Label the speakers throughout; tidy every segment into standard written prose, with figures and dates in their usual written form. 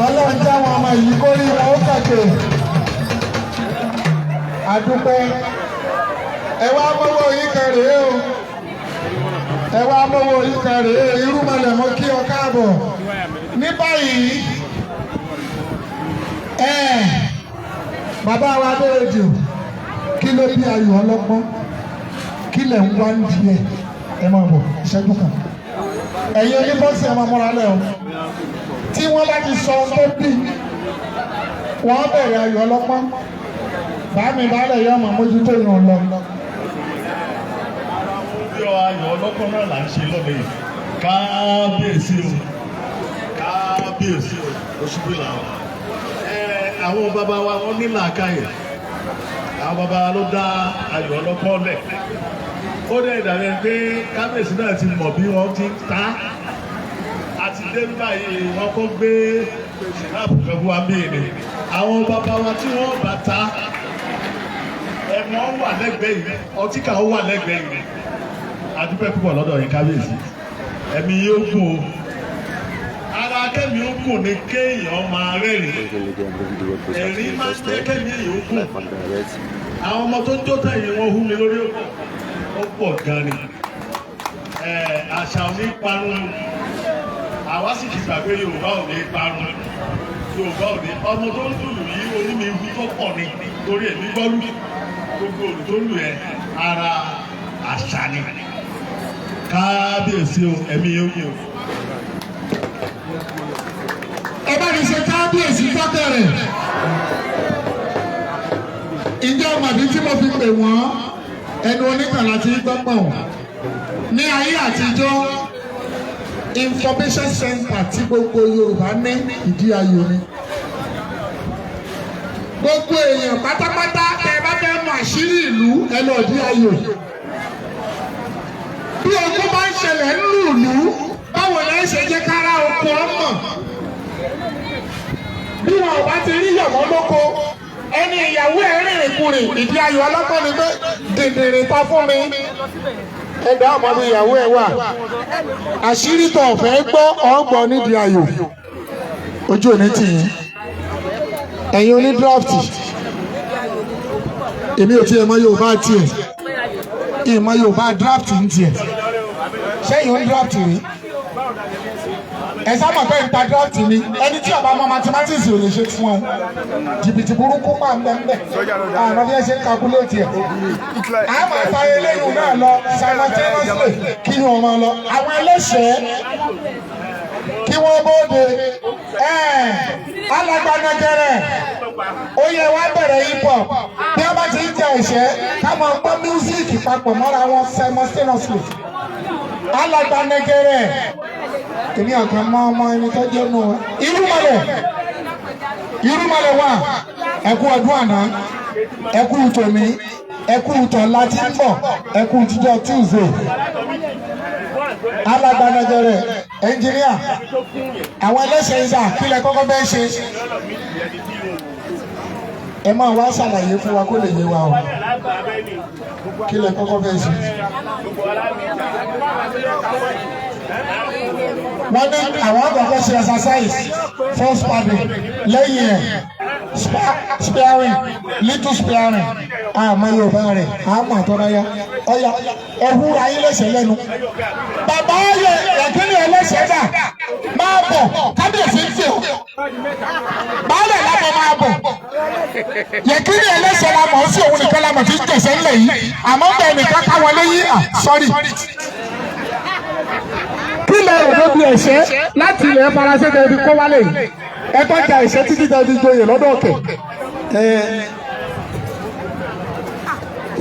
Speaker 1: Ọlọ́run jẹ́ àwọn ọmọ yìí kó rí wọn ó kàkè. Àdúpẹ́. Ẹ wá mọ́wọ́ yìí kan rèé o. Ẹ wá mọ́wọ́ yìí kan rèé. Irúnmọlẹ̀ mo kí ọ káàbọ̀. Ní báyìí, bàbá wa Adérédìò, kí ló bí ayò ọlọ́gbọ́n? Kí lẹ̀ ń wá ń di ẹ̀? Ẹ máa bọ̀ ìṣẹ́jú kan. Ẹ̀yin oníbọ́sì ẹ̀ máa múra lẹ́ o. Tí wọ́n bá ti sọ tó bí, wọ́n bẹ̀rẹ̀ ayò ọlọ́gbọ́n. Bàámi bàálẹ̀ yọ ọmọ mójútó ìrìn lọ.
Speaker 2: Ayò ọlọ́gbọ́n náà là ń ṣe lọ́dẹ yìí. Kábíyèsí o, kábíyèsí o, oṣùbí làwọn. Àwọn bàbá wa wọ́n ní làákàyè. Àwọn bàbá wa ló dá ayò ọlọ́gbọ́n lẹ̀. Ó dẹ̀ ìdàrẹ́ pé kábíyèsí náà ti mọ̀ bí wọ́n ti ń ta. Àti dé báyìí wọ́n kọ́ gbé ṣìláàpù kan fún wa béèrè. Àwọn bàbá wa tí wọ́n bá ta ẹ̀wọ̀n wà lẹ́gbẹ̀ẹ́ yìí, ọtí kan wà lẹ́gbẹ̀ẹ́ yìí. Adúpẹ́ púpọ̀ lọ́dọ̀ yín kábíyèsí. Ẹ̀mí yóò gùn o. Ara kẹ́mi ó gùn ní kéèyàn máa rẹ́rìn. Ẹ̀rín máa ń jẹ́ kẹ́mi èèyàn ó gùn. Àwọn ọmọ tó ń jó tẹ̀yìn wọn hú mi lórí òkú. Ó pọ̀ gan ni. Àṣà ò ní parun. Àwa sì ti gbàgbé Yorùbá ò ní parun. Yorùbá ò ní. Ọmọ tó ń lùlù yìí onímì ihu tó pọ̀ ni. Torí èmi gbọ́ lù. Gbogbo olù tó lù ẹ́ ara àṣà ni. Kábíyèsí o, ẹ̀mí yóò yẹ o.
Speaker 1: Ẹ bá mi ṣe kábíyèsí fọ́tẹ̀ rẹ̀. Ìjọ ọmọdé tí mo fi pè wọ́n ẹnu oníkànnà tí gbọ́pọ̀ ní ayé àtijọ́ information center tí gbogbo Yorùbá ní ìdí ayò ni. Gbogbo èèyàn pátápátá ẹ bá fẹ́ mọ àṣírí ìlú ẹ lọ ìdí ayò. Bí ogun bá ń ṣẹlẹ̀ nílùú báwo ni ẹ ṣe jẹ́ kára oko ọmọ? Bí wọn ò bá ti rí yọ̀mọ́ lóko ẹni ìyàwó ẹ̀ rìnrìn kùnrin ìdí ayò ọlọ́pàá ni pé dèdèrè ta fún mi. Ẹgbẹ́ ọmọdé ìyàwó ẹ̀ wà. Àṣírí tó ọ̀fẹ́ gbọ́ ọ̀gbọ́n nídìí ayò. Ojú òní tì yín. Ẹ̀yin oní draft. Èmi ò tiẹ̀ mọ Yorùbá tiẹ̀. Ìmọ̀ Yorùbá draft ń tiẹ̀. Ṣẹ́yìn oní draft rí? Ẹ sábà bẹ́ẹ̀ ń ta draft ni. Ẹni tí ọba mọ mathematics ò lè ṣe fún ọ. Jìbìtì burúkú máa ń bẹ́ ń bẹ̀. Àwọn bí ẹ ṣe ń calculate ẹ̀. A máa ta eléyìí náà lọ simultaneously kí wọ́n máa lọ. Àwọn ẹlẹ́ṣẹ̀ẹ́ kí wọ́n bóde. Alágbánagẹrẹ ó yẹ wá bẹ̀rẹ̀ hip hop bí wọ́n bá ti ń jẹ ẹ̀ṣẹ́ ká máa gbọ́ mísíkì papọ̀ mọ́ra wọn simultaneously. Alágbánagẹrẹ èmi ọ̀kan mọ́ ọmọ ẹni tó jẹ́ nù wá. Irúnmọlẹ̀ wà ẹkú ọdún àná ẹkú tòní ẹkú tọ̀la tí ń bọ̀ ẹkú jíjọ Tuesday. Alágbánagẹrẹ ẹnjìníà àwọn ẹlẹ́sẹ̀ ìsà kílẹ̀ kọ́kọ́ bẹ́ẹ̀ ṣe. Ẹ máa wá ṣàlàyé fún wa kó lè yé wa o. Kílẹ̀ kọ́kọ́ bẹ́ẹ̀ ṣe. Wọ́n ní àwọn àgbàgbọ́ ṣe exercise first padding lẹ́yìn ẹ̀ sparing little sparing àmọ́ Yorùbá rẹ̀ àmọ́ àtọ́ráyá ọ̀yà ẹ̀húra yín lẹ́sẹ̀ lẹ́nu. Bàbá ayé ẹ̀kíní ẹlẹ́sẹ̀ dà máa bọ̀ kábíyèsí ń fi ọ́ baálẹ̀ lábọ̀ máa bọ̀ yẹ̀kíní ẹlẹ́sẹ̀ la mọ̀ sí òun nìkan la mọ̀ fi ń tẹ̀sẹ̀ ńlẹ̀ yìí àmọ́ bẹ́ẹ̀ nìkan káwọn lẹ́yìn sorry. Kí lẹ rò lóbi ẹ̀ṣẹ́ láti ilẹ̀ faransé tẹ̀ fi kó wálé yìí ẹ tọ́jà ẹ̀ṣẹ́ títí tẹ̀ fi joyè lọ́dọ̀ ọ̀kẹ́.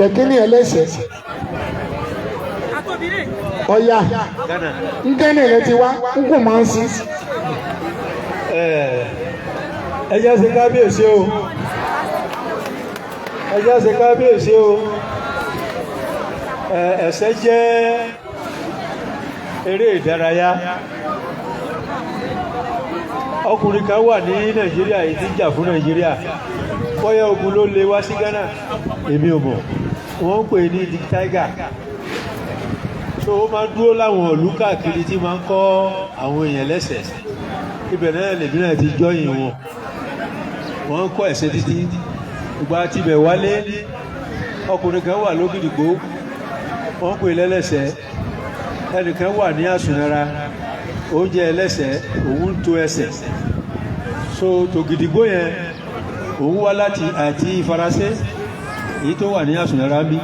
Speaker 1: Yẹ̀kíní ẹlẹ́sẹ̀ ọ̀yà ngẹ́nì rẹ ti wá nkù máa ń sí.
Speaker 3: Ẹ jẹ́ ṣe kábíyèsí o. Ẹ jẹ́ ṣe kábíyèsí o. Ẹ̀ṣẹ́ jẹ́ eré ìdárayá. Ọkùnrin kan wà ní Nàìjíríà yìí tí ń jà fún Nàìjíríà. Bóyá ogun ló lé wá sí Ghana èmi ò mọ̀. Wọ́n ń pè ní Dick Tiger. so ó máa dúró láwọn ìlú káàkiri tí máa ń kọ́ àwọn èèyàn lẹ́sẹ̀ ibẹ̀ náà lèmi náà ti jọ́yìn wọn wọ́n ń kọ́ ẹ̀sẹ̀ títí ìgbà tibẹ̀ wálé ọkùnrin kan wà lógìdìgbò wọ́n pè lẹ́lẹ́sẹ̀ ẹnìkan wà ní àsùnara oúnjẹ ẹlẹ́sẹ̀ òun tó ẹsẹ̀ so tògìdìgbò yẹn òun wá láti àti Faransé èyí tó wà ní àsùnara bí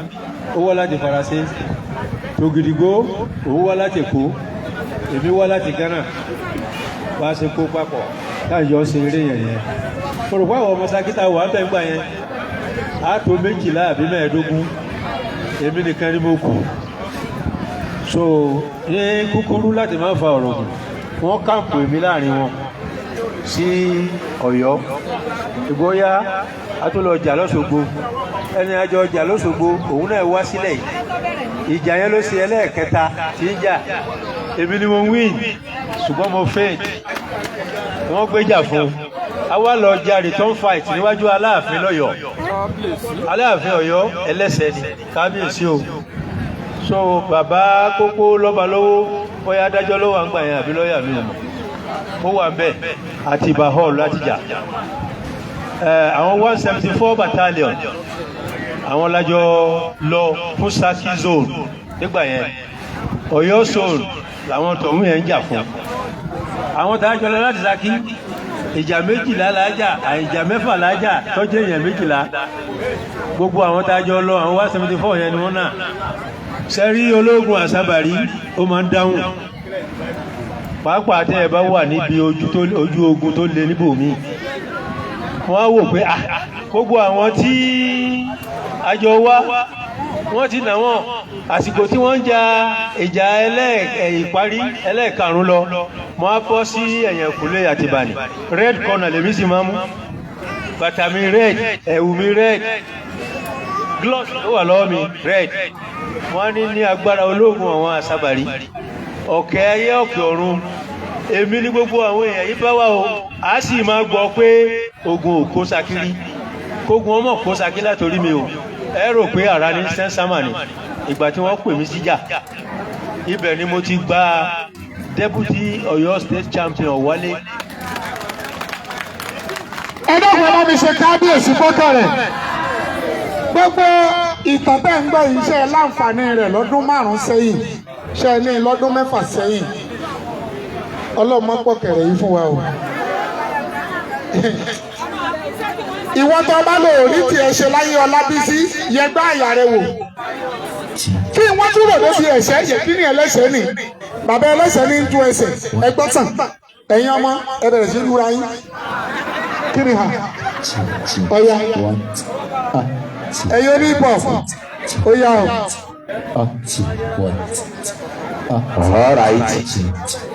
Speaker 3: ó wá láti Faransé tògìdìgbò òun wá láti Èkó èmi wá láti Ghana bá ṣe kó papọ̀ káàyọ̀ ṣe eré yẹn yẹn pọ̀rọ̀pọ̀ àwọn ọmọ sakita wà ń bẹ̀ gbà yẹn á tó 12 àbí 15 èmi nìkan ni mo kù so ní kúkúrú láti máa fa ọ̀rọ̀ gùn wọ́n kàǹpù èmi láàrin wọn sí Ọ̀yọ́ ìgbóyá a tó lọ jà lọ́sọ̀gbó ẹni àjọ jà lọ́sọ̀gbó òun náà wá sílẹ̀ yìí ìjà yẹn ló ṣe ẹlẹ́ẹ̀kẹta tí ń jà èmi ni mo win ṣùgbọ́n mo faint wọ́n gbéjà fún a wá lọ jà return fight níwájú Aláàfin lọ́yọ̀ọ́ Aláàfin Ọ̀yọ́ ẹlẹ́sẹ̀ ni kábíyèsí o so bàbá kókó lọ́ba lọ́wọ́ bóyá adájọ́ lọ́wọ́ àgbà yẹn àbí lọ́ọ̀yà mi mọ̀ ó wà bẹ́ẹ̀ àti Ìbà hall láti jà àwọn 174 battalion àwọn lájọ lọ fún Ṣakí zone nígbà yẹn Ọ̀yọ́ zone làwọn tọ̀hún yẹn ń jà fún àwọn tààjọ lọ láti Ṣakí ìjà 12 lájà àìjà 6 lájà tọ́jú èèyàn 12 gbogbo àwọn tààjọ lọ àwọn 174 yẹn ni wọ́n náà sẹ́rí ológun àsábàrí ó máa ń dáhùn pàápàá tẹ́ ẹ bá wà níbi ojú ogun tó le níbòmí wọ́n á wò pé gbogbo àwọn tí àjọ wá wọ́n ti nà wọ́n àsìkò tí wọ́n ń ja ìjà ìparí ẹlẹ́ẹ̀karùn lọ wọ́n á bọ́ sí ẹ̀yìn ìkúlé Àtìbàní red corner lèmi sì máa mú bàtà mi red ẹ̀wù mi red gloss tó wà lọ́wọ́ mi red wọ́n ní agbára ológun àwọn àsábàrí ọ̀kẹ́ ayé ọ̀kẹ́ ọ̀run èmi ní gbogbo àwọn èèyàn yìí bá wà o a sì máa gbọ́ pé ogun ò kó sakiri kógun ọmọ kó sakiri látòrí mi o ẹ rò pé ara ní sẹ́ńsámà ni ìgbà tí wọ́n pè mí síjà ibẹ̀ ni mo ti gba deputy Ọ̀yọ́ state champion wálé.
Speaker 1: ẹ dọ́gbọ̀n bá mi ṣe kábíyèsí fọ́tò rẹ̀ gbogbo ìtàn tẹ́ ń gbọ́ yìí ṣe láǹfààní rẹ̀ lọ́dún 5 sẹ́yìn ṣe ní lọ́dún 6 sẹ́yìn ọlọ́mọ pọ̀kẹ̀rẹ̀ yìí fún wa o. ìwọ́n tó bá lò rí tiẹ̀ ṣe láyé Ọlábísí yẹgbẹ́ àyà rẹ̀ wò kí wọ́n tún rò lóbi ẹ̀ṣẹ̀ yẹ kí ni ẹlẹ́ṣẹ̀ ni bàbá ẹlẹ́ṣẹ̀ ní ju ẹsẹ̀ ẹgbẹ́ tàn ẹ̀yin ọmọ ẹ bẹ̀rẹ̀ sí lura yín kí ni hà ọ̀ya ẹ̀yin oní pọ̀ ó yá o.
Speaker 4: All right.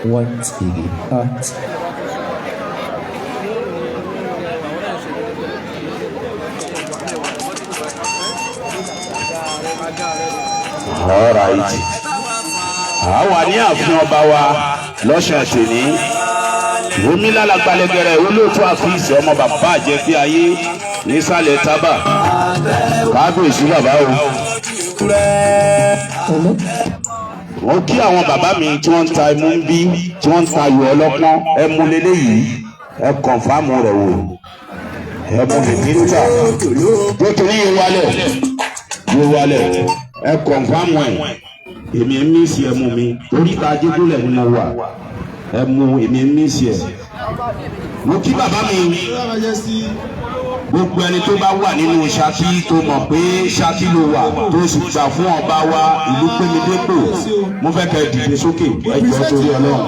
Speaker 4: Once again. All right. Àwa ní ààfin ọba wa lọ́sàn tòní. Omi lálàgbàlẹ́gẹ̀rẹ̀ olóòtú àfíìsì ọmọ bàbá àjẹpé ayé nísàlẹ̀ tábà. Kábíyèsí bàbá o. Wọ́n kí àwọn bàbá mi tí wọ́n ń ta ẹmu ń bí tí wọ́n ń ta ayò ọlọ́pọ́n ẹmu lélẹ́yìí ẹ kọ̀ǹfàmù rẹ̀ wò ẹmu lèmítà nítorí yóò wálẹ̀ ẹ kọ̀ǹfàmù ẹ̀ èmi ń mí sí ẹmu mi torí ta Ajégúnlẹ̀ ni mo wà ẹmu èmi ń mí sí ẹ̀. Mo kí bàbá mi gbogbo ẹni tó bá wà nínú Ṣakí tó mọ̀ pé Ṣakí ló wà tó sì gbà fún ọba wa ìlú Pémidépò mo fẹ́ kẹ́ dìde sókè ẹjọ́ torí Ọlọ́run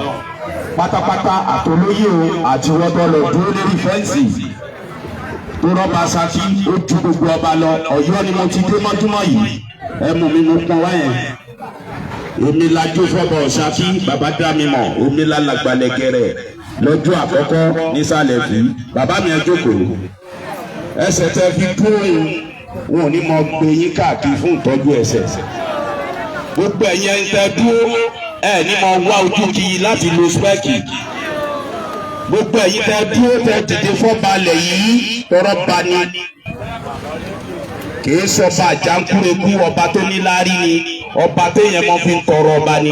Speaker 4: pátápátá àtolóyè o àti wọ́tọ́ lọ dúró lórí fẹ́ǹsì tó rọ́bà Ṣakí ó ju gbogbo ọba lọ Ọ̀yọ́ ni mo ti dé mọ́júmọ́ yìí ẹmu mi mo pọn wáyẹn èmi lajú fọ́bọ̀ Ṣakí bàbá dá mi mọ̀ omi lálàgbàlẹ̀gẹ̀rẹ̀ lọ́jọ́ àkọ́kọ́ nísàlẹ̀ bí bàbá mi ẹ jókòó ẹsẹ̀ tẹ́ fi dúró yìí wọn ò ní mọ gbé yín káàkiri fún ìtọ́jú ẹsẹ̀ gbogbo ẹ̀yin tẹ́ dúró ẹ̀ ní mọ wá ojú kí láti lo spẹ́ẹ̀kì gbogbo ẹ̀yin tẹ́ dúró tẹ́ dìde fọ́balẹ̀ yìí tọrọ ba ni kìí sọba àjàǹkúrekú ọba tó ní láárí ni ọba téèyàn mọ́ fi ń tọrọ ọba ni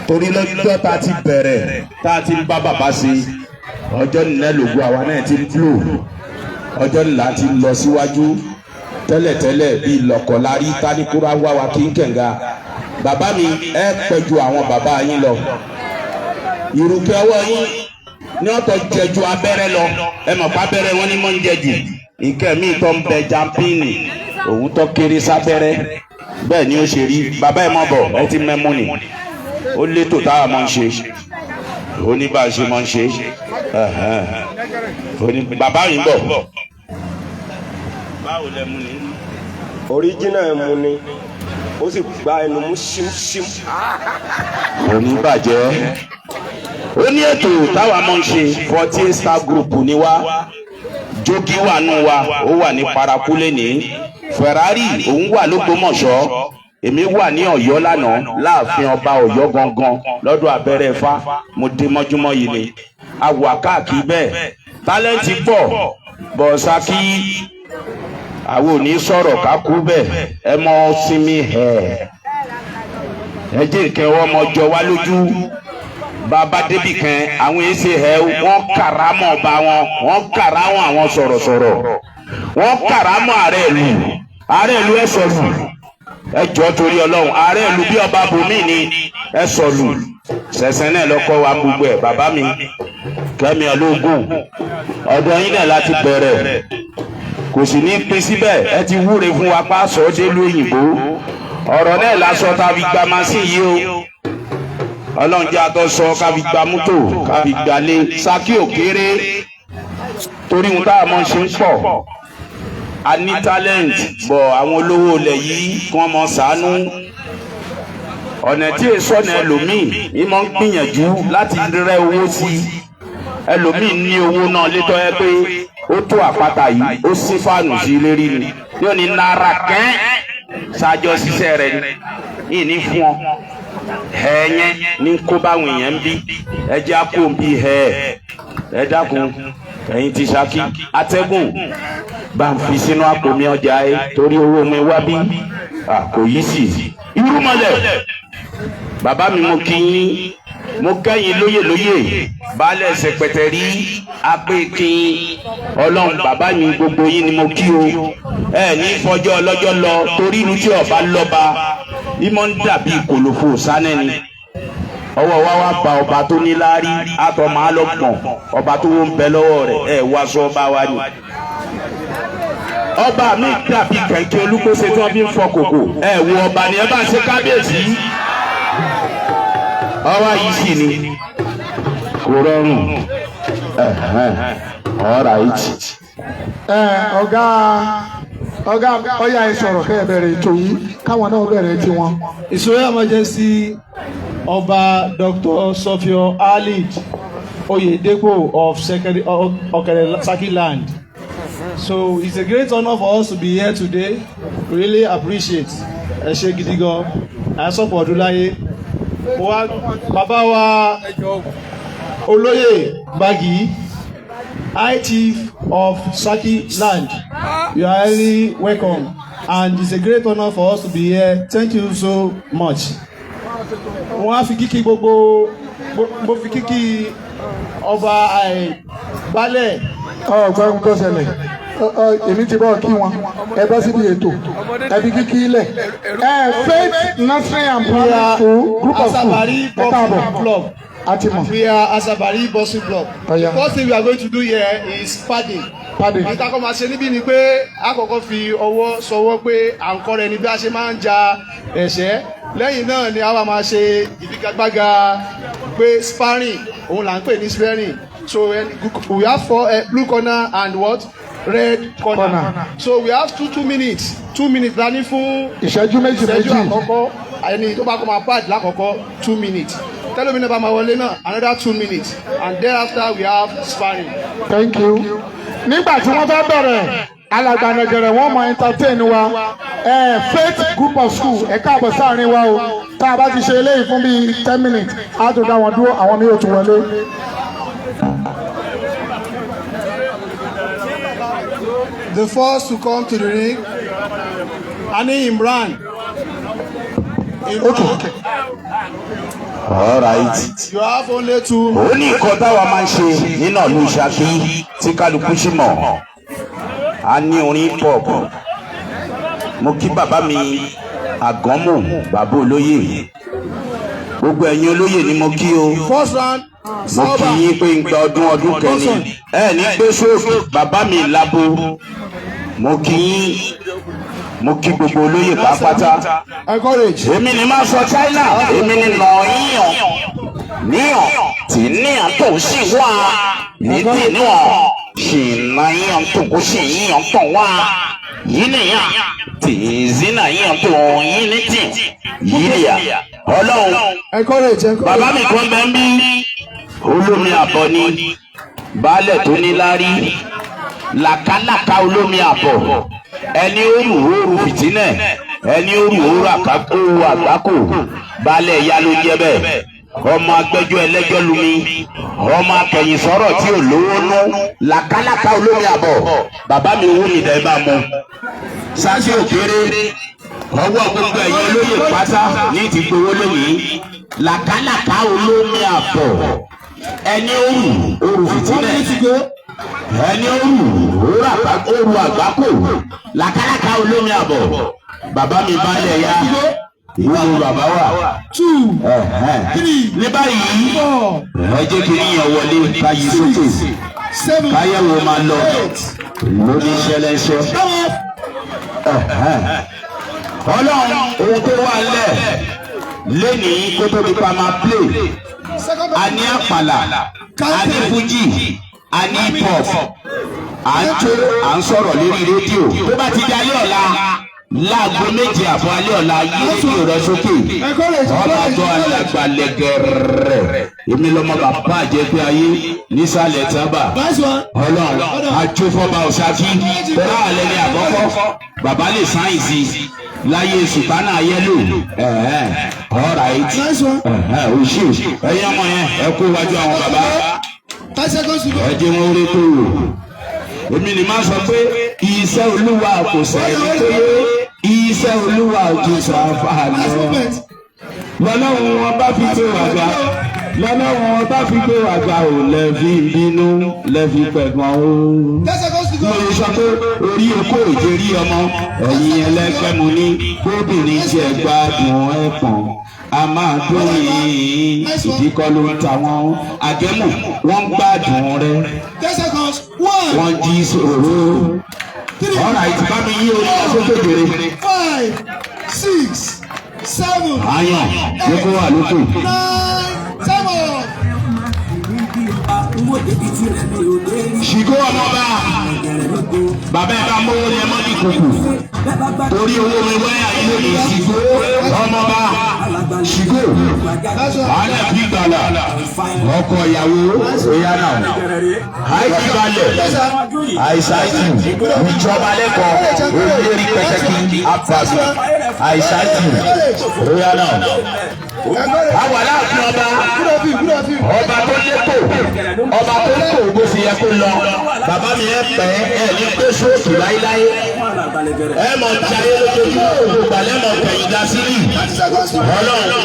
Speaker 4: torí lọ́jọ́ tá a ti bẹ̀rẹ̀ tá a ti ń bá bàbá ṣe ọjọ́ nìyẹn lògùn àwa náà ti ń blò ọjọ́ nìyẹn ti lọ síwájú tẹ́lẹ̀tẹ́lẹ̀ bíi lọ́kọ̀lárí táníkúrá wá wa kí n kẹ̀ǹga bàbá mi ẹ pẹ́ ju àwọn bàbá yín lọ ìrùkẹ́ ọwọ́ yín ní ọ̀tọ̀ jẹ ju abẹ́rẹ́ lọ ẹ mọ̀ pé abẹ́rẹ́ wọn ni mọ̀ ń jẹ jù ìkẹ́mi tó ń bẹ jampini òun tó kéré sábẹ́rẹ́ bẹ́ẹ̀ ni ó ṣe rí bàbá ẹ̀ mọ̀ bọ̀ ẹ ti mẹ́mú ni ó létò táwa mọ̀ ń ṣe ó ní bá a ṣe mọ̀ ń ṣe bàbá yìí bọ̀ báwo lẹ mú ni.
Speaker 5: oríjìnà ẹ̀ mú ni ó sì gba ẹnu mú ṣímṣím.
Speaker 4: kò ní bàjẹ́ ó ní ètò táwa mọ̀ ń ṣe 48 star group ni wá jókì wà nù wa ó wà ní parakúlẹ̀ ní Ferrari òun wà l'Ógbómọ̀ṣọ́ èmi wà ní Ọ̀yọ́ lánàá láàfin ọba Ọ̀yọ́ gangan lọ́dọ̀ abẹ́rẹ́ Ifá mo dé mọ́júmọ́ yìí ni a wà káàkiri bẹ́ẹ̀ tálẹ́ǹtì pọ̀ bọ̀ọ̀sákì àwọn ò ní sọ̀rọ̀ ká kú bẹ́ẹ̀ ẹ mọ́ sinmi ẹ jẹ́ nǹkan ọwọ́ ọmọ jọ wá lójú bàbá débì kan àwọn èsì wọ́n kàrámọ̀ ọba wọ́n kàrámọ̀ àwọn sọ̀rọ̀sọ̀rọ̀ wọ́n kàrámọ̀ ààrẹ ìlú ẹ sọ̀lù ẹ jọ torí Ọlọ́run ààrẹ ìlú bí ọba bòmí ni ẹ sọ̀lù sẹ̀sẹ̀ náà lọ́kọ́ wa gbogbo ẹ̀ bàbá mi Kẹ́mi Ológun ọ̀dọ̀ yín náà láti bẹ̀rẹ̀ kò sì ní pín síbẹ̀ ẹ ti wúre fún wa pa sọ délùú òyìnbó ọ̀rọ̀ náà lásọ tàbí gba màsí yìí o Ọlọ́run jẹ́ àtọ́ sọ kábi gba mọ́tò kábi gbalé Ṣakí òkèrè torí ohun táwọn ọmọ ṣe ń pọ̀ a ní talent bọ̀ àwọn olówó ilẹ̀ yìí kí wọ́n mọ ṣàánú ọ̀nà tí èso ọ̀nà ẹlòmíì ìmọ̀ ń gbìyànjú láti rẹ́ owó sí ẹlòmíì ní owó náà létọ́ ẹ pé ó tó àpáta yìí ó sí fáànù sí lérí ni yóò ní náírà kẹ́ẹ́ ṣáájọ́ ṣiṣẹ́ rẹ ni yìí ní fún ọ ẹ̀yẹn ní kó báwọn èèyàn ń bí ẹjẹ́ àpò ń bí ẹ dákun ẹ̀yin ti Ṣakí atẹ́gùn bá ń fi sínú àpò mi ọjà ẹ torí owó mi wá bí kò yí sí irúmọlẹ̀ bàbá mi mo kí yín mo kẹ́yìn lóyè baálẹ̀ ṣẹpẹtẹrí apẹ́kin Ọlọ́run bàbá mi gbogbo yín ni mo kí o ẹ ní fọjọ́ ọlọ́jọ́ lọ torí inú tí ọba lọ́ba ìmọ̀ ń dàbí kòlòfò sánẹ́ni ọwọ́ wa wá pa ọba tó ní láárí àtọ̀ máa lọ pọ̀n ọba tó ń bẹ lọ́wọ́ rẹ̀ ẹ wá sọ ọba wa ni ọba mi dàbí kẹ̀kẹ́ Olúkòso tí wọ́n fi ń fọ kòkò ẹ wo ọba ni ẹ bá ṣe kábíyèsí ọwọ́ yìí sì ni kò rọrùn
Speaker 1: ọ̀gá ọ̀yà ìsọ̀rọ̀ kẹ́ ẹ̀ bẹ̀rẹ̀ ètò yìí káwọn náà bẹ̀rẹ̀ tiwọn.
Speaker 6: His Royal Majesty Ọba Dr. Sofio Alid Oyedepo of Okere Ṣakí land. So it's a great honor for us to be here today. Really appreciate ẹ ṣé gidi gan. Àìsọ̀pọ̀ Ọdúnláyé. Bàbá wa Olóyè Gbagi, High Chief of Ṣakí land. You are highly welcome, and it's a great honor for us to be here. Thank you so much. Wọ́n á fi kíkí gbogbo fi kíkí ọba àìgbálẹ̀.
Speaker 1: Ọ̀gbọ́n tó ṣẹlẹ̀ èmi ti bọ́ kí wọn ẹ bá síbi ètò ẹbí kíkí ilẹ̀ Faith Nursery and Primary School group of school ẹ káàbọ̀.
Speaker 6: We are Asabari Bossing Club. The first thing we are going to do here is padding. Ìtàkùn máa ṣe níbí ni pé àkọ́kọ́ fi ọwọ́ sọwọ́ pé à ń kọ́ rẹ ní bí a ṣe máa ń ja ẹ̀ṣẹ́. Lẹ́yìn náà ni a wá máa ṣe ìfigagbága pé sparring, òun là ń pè ní sparring. So we have 4 blue corner and what? Red corner. So we have 2 minutes. 2 minutes lání fún
Speaker 1: ìṣẹ́jú méjì
Speaker 6: àkọ́kọ́. Ẹni tó bá kọ́ máa pad lákọ̀ọ́kọ́ 2 minutes. Tẹ́lómìnà bá máa wọlé náà another 2 minutes, and thereafter we have sparring.
Speaker 1: Thank you. Nígbà tí wọ́n fẹ́ bẹ̀rẹ̀ alàgbànàgẹ̀rẹ̀ wọ́n mọ entertain wa Faith group of school ẹ káàbọ̀ sáàrin wa o tá a bá ti ṣe eléyìí fún bíi 10 minutes á tó dá wọn dúró àwọn mi ò tún wọlé.
Speaker 6: The first to come to the ring, Ani Imran.
Speaker 1: Okay.
Speaker 4: All right.
Speaker 6: You have only 2.
Speaker 4: Ó ní nǹkan táwa máa ń ṣe nínú ìlú Ṣakí tí kálukú sì mọ̀. A ní orin pop. Mo kí bàbá mi Àgánmò, bàbá olóyè. Gbogbo ẹ̀yin olóyè ni mo kí o.
Speaker 6: First round.
Speaker 4: Mo kí yín pé ń gba ọdún kẹrin. Ẹ ní gbé sóòfù bàbá mi Lábo. Mo kí yín. Mo kí gbogbo olóyè pátápátá.
Speaker 6: Encourage.
Speaker 4: Èmi ni máa sọ China. Èmi ni nà yíyan. Níyàn tí níyàn tó sì wá. Nídìí níwọ̀n. Ṣì nà yíyan tó kó sì yíyan tó wá. Yìí nìyàn. Tí zina yíyan tó yín ní tì. Yìí nìyà. Ọlọ́run.
Speaker 6: Encourage.
Speaker 4: Bàbá mi kan bẹ́ẹ̀ ń bí. Olómi àbọ̀ ni. Baálẹ̀ tó ní lárí. Làkàlàkà olómi àbọ̀. Ẹni òru fìtínẹ̀, ẹni òru àgbákò, balẹ̀ ìyá ló jẹ́ bẹ́ẹ̀. Ọmọ agbẹ́jọ́ ẹlẹ́jọ́ lumi, ọmọ akẹ̀yìn sọ̀rọ̀ tí ò lówó nú, làkàlàkà olómi àbọ̀. Bàbá mi owó mi dẹ̀ bá mu. Sáṣí òkèrè, ọwọ́ gbogbo ẹ̀yin olóyè pátá ní ti gbowó lónìí. Làkàlàkà olómi àbọ̀. Ẹni òru fìtínẹ̀. Ẹni òru àgbákò làkàlàkà olómi àbọ̀. Bàbá mi balẹ̀ ya ìwé bàbá wa.
Speaker 6: 2, 3.
Speaker 4: Ní báyìí ẹ jẹ́ kí níyàn wọlé káyé sókè
Speaker 6: 7.
Speaker 4: káyẹ̀wò máa lọ lórí ṣẹlẹ́ṣẹ́. Ọlọ́run ohun tó wà lẹ̀ lẹ́nìí kó tó di pa máa play. A ní àpàlà, a ní fújì. A ní hip hop, à ń tó à ń sọ̀rọ̀ lórí rédíò. Tó bá ti di alẹ́ ọ̀la, láago méje àbọ̀ alẹ́ ọ̀la yí rédíò rẹ sókè. Ọlọ́jọ́ alàgbà lẹ́gẹ̀rẹ̀. Èmi lọ́mọ bàbá àjẹpẹ́ ayé nísàlẹ̀ tábà. Ọlọ́run àjọfọ́ba Ṣakí. Tọ́lá àlẹ́ ní àkọ́kọ́. Bàbá lè sáyẹ̀nsì láyé sùpánà yẹ́lò. All right. Òṣì ẹ̀yin ọmọ yẹn ẹ kó wájú àwọn bàbá. Ẹ jẹ́ wọn rí tó wò. Èmi ni máa sọ pé iṣẹ́ Olúwa kò sẹ́ni tó yé. Iṣẹ́ Olúwa kò sàfà lọ. Lọ́lọ́run wọn bá fi gbé wàgbà. Lọ́lọ́run wọn bá fi gbé wàgbà ò lẹ́fi bínú lẹ́fi pẹ̀gbọ́n o. Mo lè sọ pé orí okó ìjérí ọmọ ẹ̀yin ẹlẹ́gbẹ́ mu ní kóbìnrin jẹ́ gbádùn ẹ̀pọ̀n. A máa dóyìn ìdíkọ́ ló ń ta wọ́n. Àgẹ́mù wọ́n gbádùn rẹ̀. Wọ́n jí sòrò. Ọ̀rọ̀ àìtìbá mi yí orí asókè jèrè.
Speaker 6: 5, 6, 7.
Speaker 4: Àyàn ló kó wà lókè.
Speaker 6: 9, 7.
Speaker 4: Ṣìgó ọmọba. Bàbá ẹ̀ bá mówó ní ẹmọ́ ní kòkò. Torí owó mi wáyà yìí lónìí Ṣìgó ọmọba. Ṣìgó. Àlẹ́ bí gbàlà. Ọkọ ìyàwó ìyá náà. Àìsí balẹ̀. Àìsàìsì. Ìjọba lẹ́kọ̀ọ́. Olórí pẹ̀tẹ́kì. Àpàṣẹ. Àìsàìsì. Ìyá náà. Àwọn aláàfin ọba. Ọba tó létò. Ọba tó létò bó ṣe yẹ kó lọ. Bàbá mi ẹ pẹ́ ẹ ní pé sóòtù láíláí. Ẹ mọ̀ jayé lójoojúmọ́ òkú gbalẹ̀ mọ̀ kẹ̀yìn dá sílì. Ọlọ́run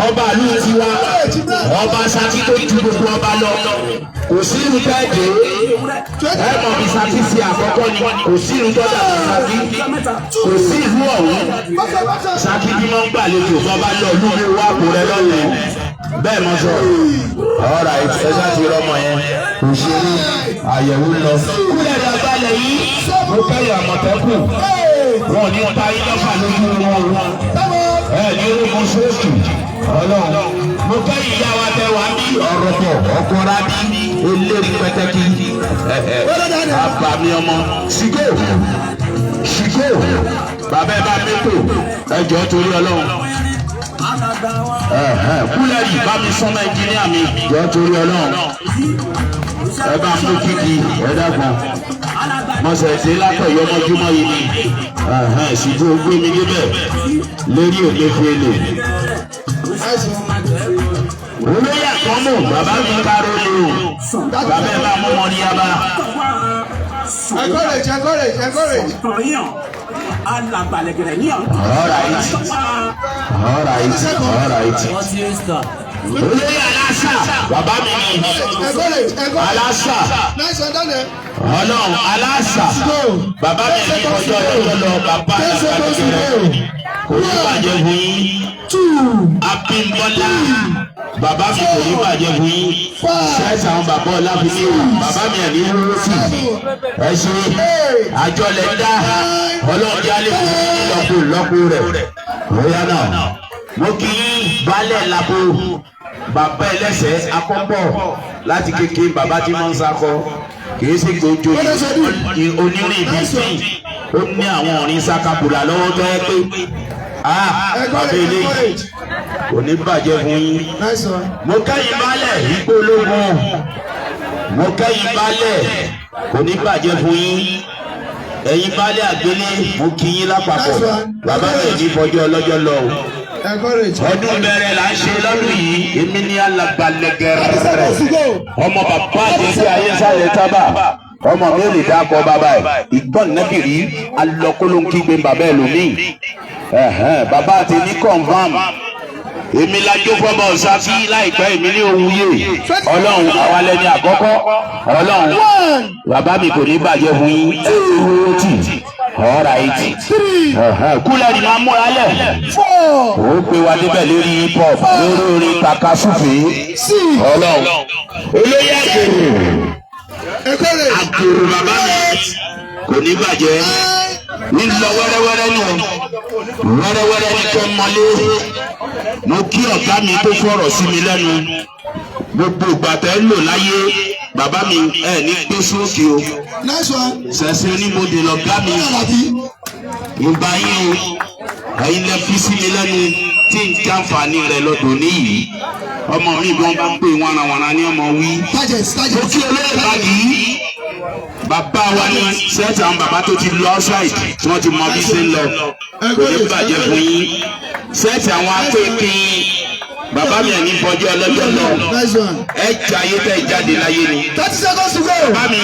Speaker 4: ọba ìlú tiwa. Ọba Ṣakí tó ju gbogbo ọba lọ. Kò sí irú tẹ́ẹ̀dé. Ẹ mọ̀ bí Ṣakí ṣe àkọ́kọ́ ni. Kò sí irú tọ́jà bí Ṣakí. Kò sí ìlú ọ̀hún. Ṣakí bí wọ́n ń gbàlejò bọ́ba lọ lúwé wá kò rẹ lọ́yẹ̀. Bẹ́ẹ̀ mọ sọ. Ọ̀rọ̀ ẹ̀ṣá ti rọ́mọ yẹn. Òṣèré àyẹ̀wò lọ. Kúlẹ̀ dàgbàlẹ̀ yìí. Mo kẹ́yọ̀ Àmọ̀tẹ́kùn. Wọn ò ní pa iná fà lójú wọn. Ẹ ní orúkọ sóòtù. Ọlọ́run. Mo kẹ́yìn ìyá wa tẹ wá bí ọ̀rọ̀ pọ̀ ọkùnrin bí eléyìí pẹ́tẹ́kì. Àbàmì ọmọ. Ṣìgò. Ṣìgò. Bàbá ẹ bá mi tò. Ẹ jọ̀ọ́ torí Ọlọ́run. Kúlẹ̀ yìí bá mi sọ́nà ẹnjìníà mi. Jọ̀ọ́ torí Ọlọ́run. Ẹ bá mú kíkì ẹ dàgbọ́n. Mọ̀sẹ̀ tí látọ̀yọ́ mọ́júmọ́ yìí ni. Ṣùgbọ́n ó gbé mi débẹ̀ lórí òde fèlè. Olóyè àkọ́mù bàbá mi káró ni o. Bàbá ẹ bá mú wọn ní yaba.
Speaker 6: Encourage.
Speaker 7: alàgbàlẹ̀gẹ̀rẹ̀ ní ọ̀hún.
Speaker 4: All right. Olóyè Aláṣà, bàbá mi ni. Aláṣà. Ọlọ́run Aláṣà. Bàbá mi ní ọjọ́ lọ bàbá alàgbàlẹ̀gẹ̀rẹ̀. Kò ní bàjẹ́ fún yín. Abímbọ́lá. Bàbá mi kò ní bàjẹ́ fún yín. Ṣẹ́ẹ̀sì àwọn bàbá Ọlábísí o. Bàbá mi ẹ̀ ní rúrúsì. Ẹ ṣe àjọlẹ̀ dá. Ọlọ́run jálè fún lọ́kù rẹ̀. Bóyá náà. Mo kí baálẹ̀ Labo. Bàbá ẹlẹ́sẹ̀ akọ́pọ̀ láti kékeré bàbá tí wọ́n ń sakọ. Kìí ṣe gbòjò onírìn ibi tí ó ní àwọn òrìn sakabùlà lọ́wọ́ tó ẹ pé. Bàbá eléyìí kò ní bàjẹ́ fún yín. Mo kẹ́yìn baálẹ̀ ipò ológun. Mo kẹ́yìn baálẹ̀ kò ní bàjẹ́ fún yín. Ẹ̀yin baálẹ̀ àgbélé mo kí yín lápapọ̀. Bàbá mi ní fọjọ́ ọlọ́jọ́ lọ o. Ọdún bẹ̀rẹ̀ là ń ṣe lọ́dún yìí. Èmi ní alàgbàlẹ̀gẹ̀rẹ̀. Ọmọ bàbá àjẹsí ayé sálẹ̀ tábà. Ọmọ mi ò lè dákọ̀ bàbá ẹ̀. Ìgbọ́n nẹ́bìrì alọ́kólóńkígbe bàbá ẹ̀ lómi. Bàbá àti ní confam. Èmi lajú fọmọ Ṣakí láìpẹ́ èmi ní ohun yé. Ọlọ́run àwa lẹni àkọ́kọ́. Ọlọ́run bàbá mi kò ní bàjẹ́ fún yín. All right. Kúlẹ̀ ni máa múra lẹ̀. Ó pe wa débẹ̀ lórí hip hop lórí orin takasúfè. Ọlọ́run olóyè àgbèrè. Àgbèrè bàbá mi kò ní bàjẹ́. Ní lọ wẹ́rẹ́wẹ́rẹ́ nù. Wẹ́rẹ́wẹ́rẹ́ ní kò mọ́lé. Mo kí ọ̀gá mi tó fọ̀rọ̀ sí mi lẹ́nu. Gbogbo ìgbà tẹ́ ń lò láyé. Bàbá mi ẹ̀ ní gbé sókè o. Ṣẹ̀ṣẹ̀ onímọ̀dé lọ̀gá mi. Ìgbà yín o. Ẹ̀yin lẹ fi sí mi lẹ́nu tí n kí àǹfààní rẹ̀ lọ́dọ̀ níyì. Ọmọ mi bí wọ́n bá pè wọ́nrawọ̀nra ní ọmọ wí. Mo kí olóyè báyìí. Bàbá wa ní sẹ́ẹ̀tì àwọn bàbá tó ti lọ outside tí wọ́n ti mọ bí ṣe ń lọ. Kò ní bàjẹ́ fún yín. Sẹ́ẹ̀tì àwọn akéèké. Bàbá mi ẹ̀ ní fọjọ́ ọlọ́jọ́ lọ. Ẹ jẹ́ ayé tẹ̀ jáde láyé ni.
Speaker 6: 30 seconds to go.
Speaker 4: Bàbá mi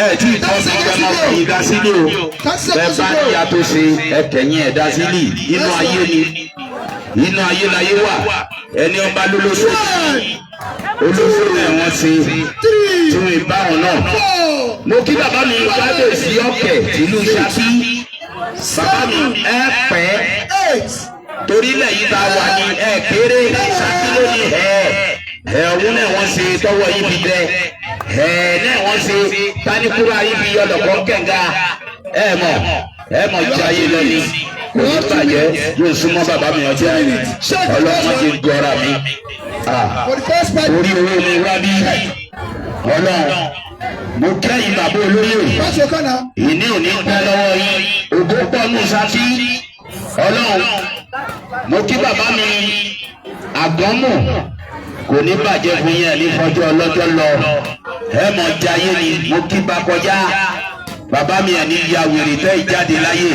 Speaker 4: ẹ̀ tí ìtọ́ mi fẹ́ mọ fìyìn dá sílé o. Ẹ bá níyà tó ṣe ẹ̀kẹ́yìn ẹ̀ dá sílé. Inú ayé ni. Inú ayé láyé wà. Ẹni ọba lólóṣó. Olóṣó rẹ̀ wọ́n ṣe. Tí wọ́n bá wọn náà. Mo kí bàbá mi kábíyèsí ọ̀kẹ́ ìlú Ṣakí. Bàbá mi ẹ pẹ́. Torílẹ̀ yìí tá a wà ní ẹ kéré Ṣakí lónìí ọ̀hún náà wọ́n ṣe tọwọ́ yìí fi dẹ náà wọ́n ṣe tánikúrò ayé fi yọ lọ́kọ́ kẹ̀ǹga ẹ mọ̀ jẹ́ ayé lọ́ni kò ní bàjẹ́ yóò súnmọ́ bàbá mi ọjọ́ ọlọ́mọdé gbọ́ra mi orí owó mi wá bí Ọlọ́run mo kẹ́yìn bàbá olóyè ìní òní pẹ́ lọ́wọ́ yìí ògbó pọ̀ nù Ṣakí Ọlọ́run mo kí bàbá mi àgbọ̀nmù kò ní bàjẹ́ fún yẹn ní fọjọ́ ọlọ́jọ́ lọ ẹ mọ̀ jayé ni mo kí bá kọjá bàbá mi ẹ̀ ní ya wèrè tẹ́ ìjáde láyé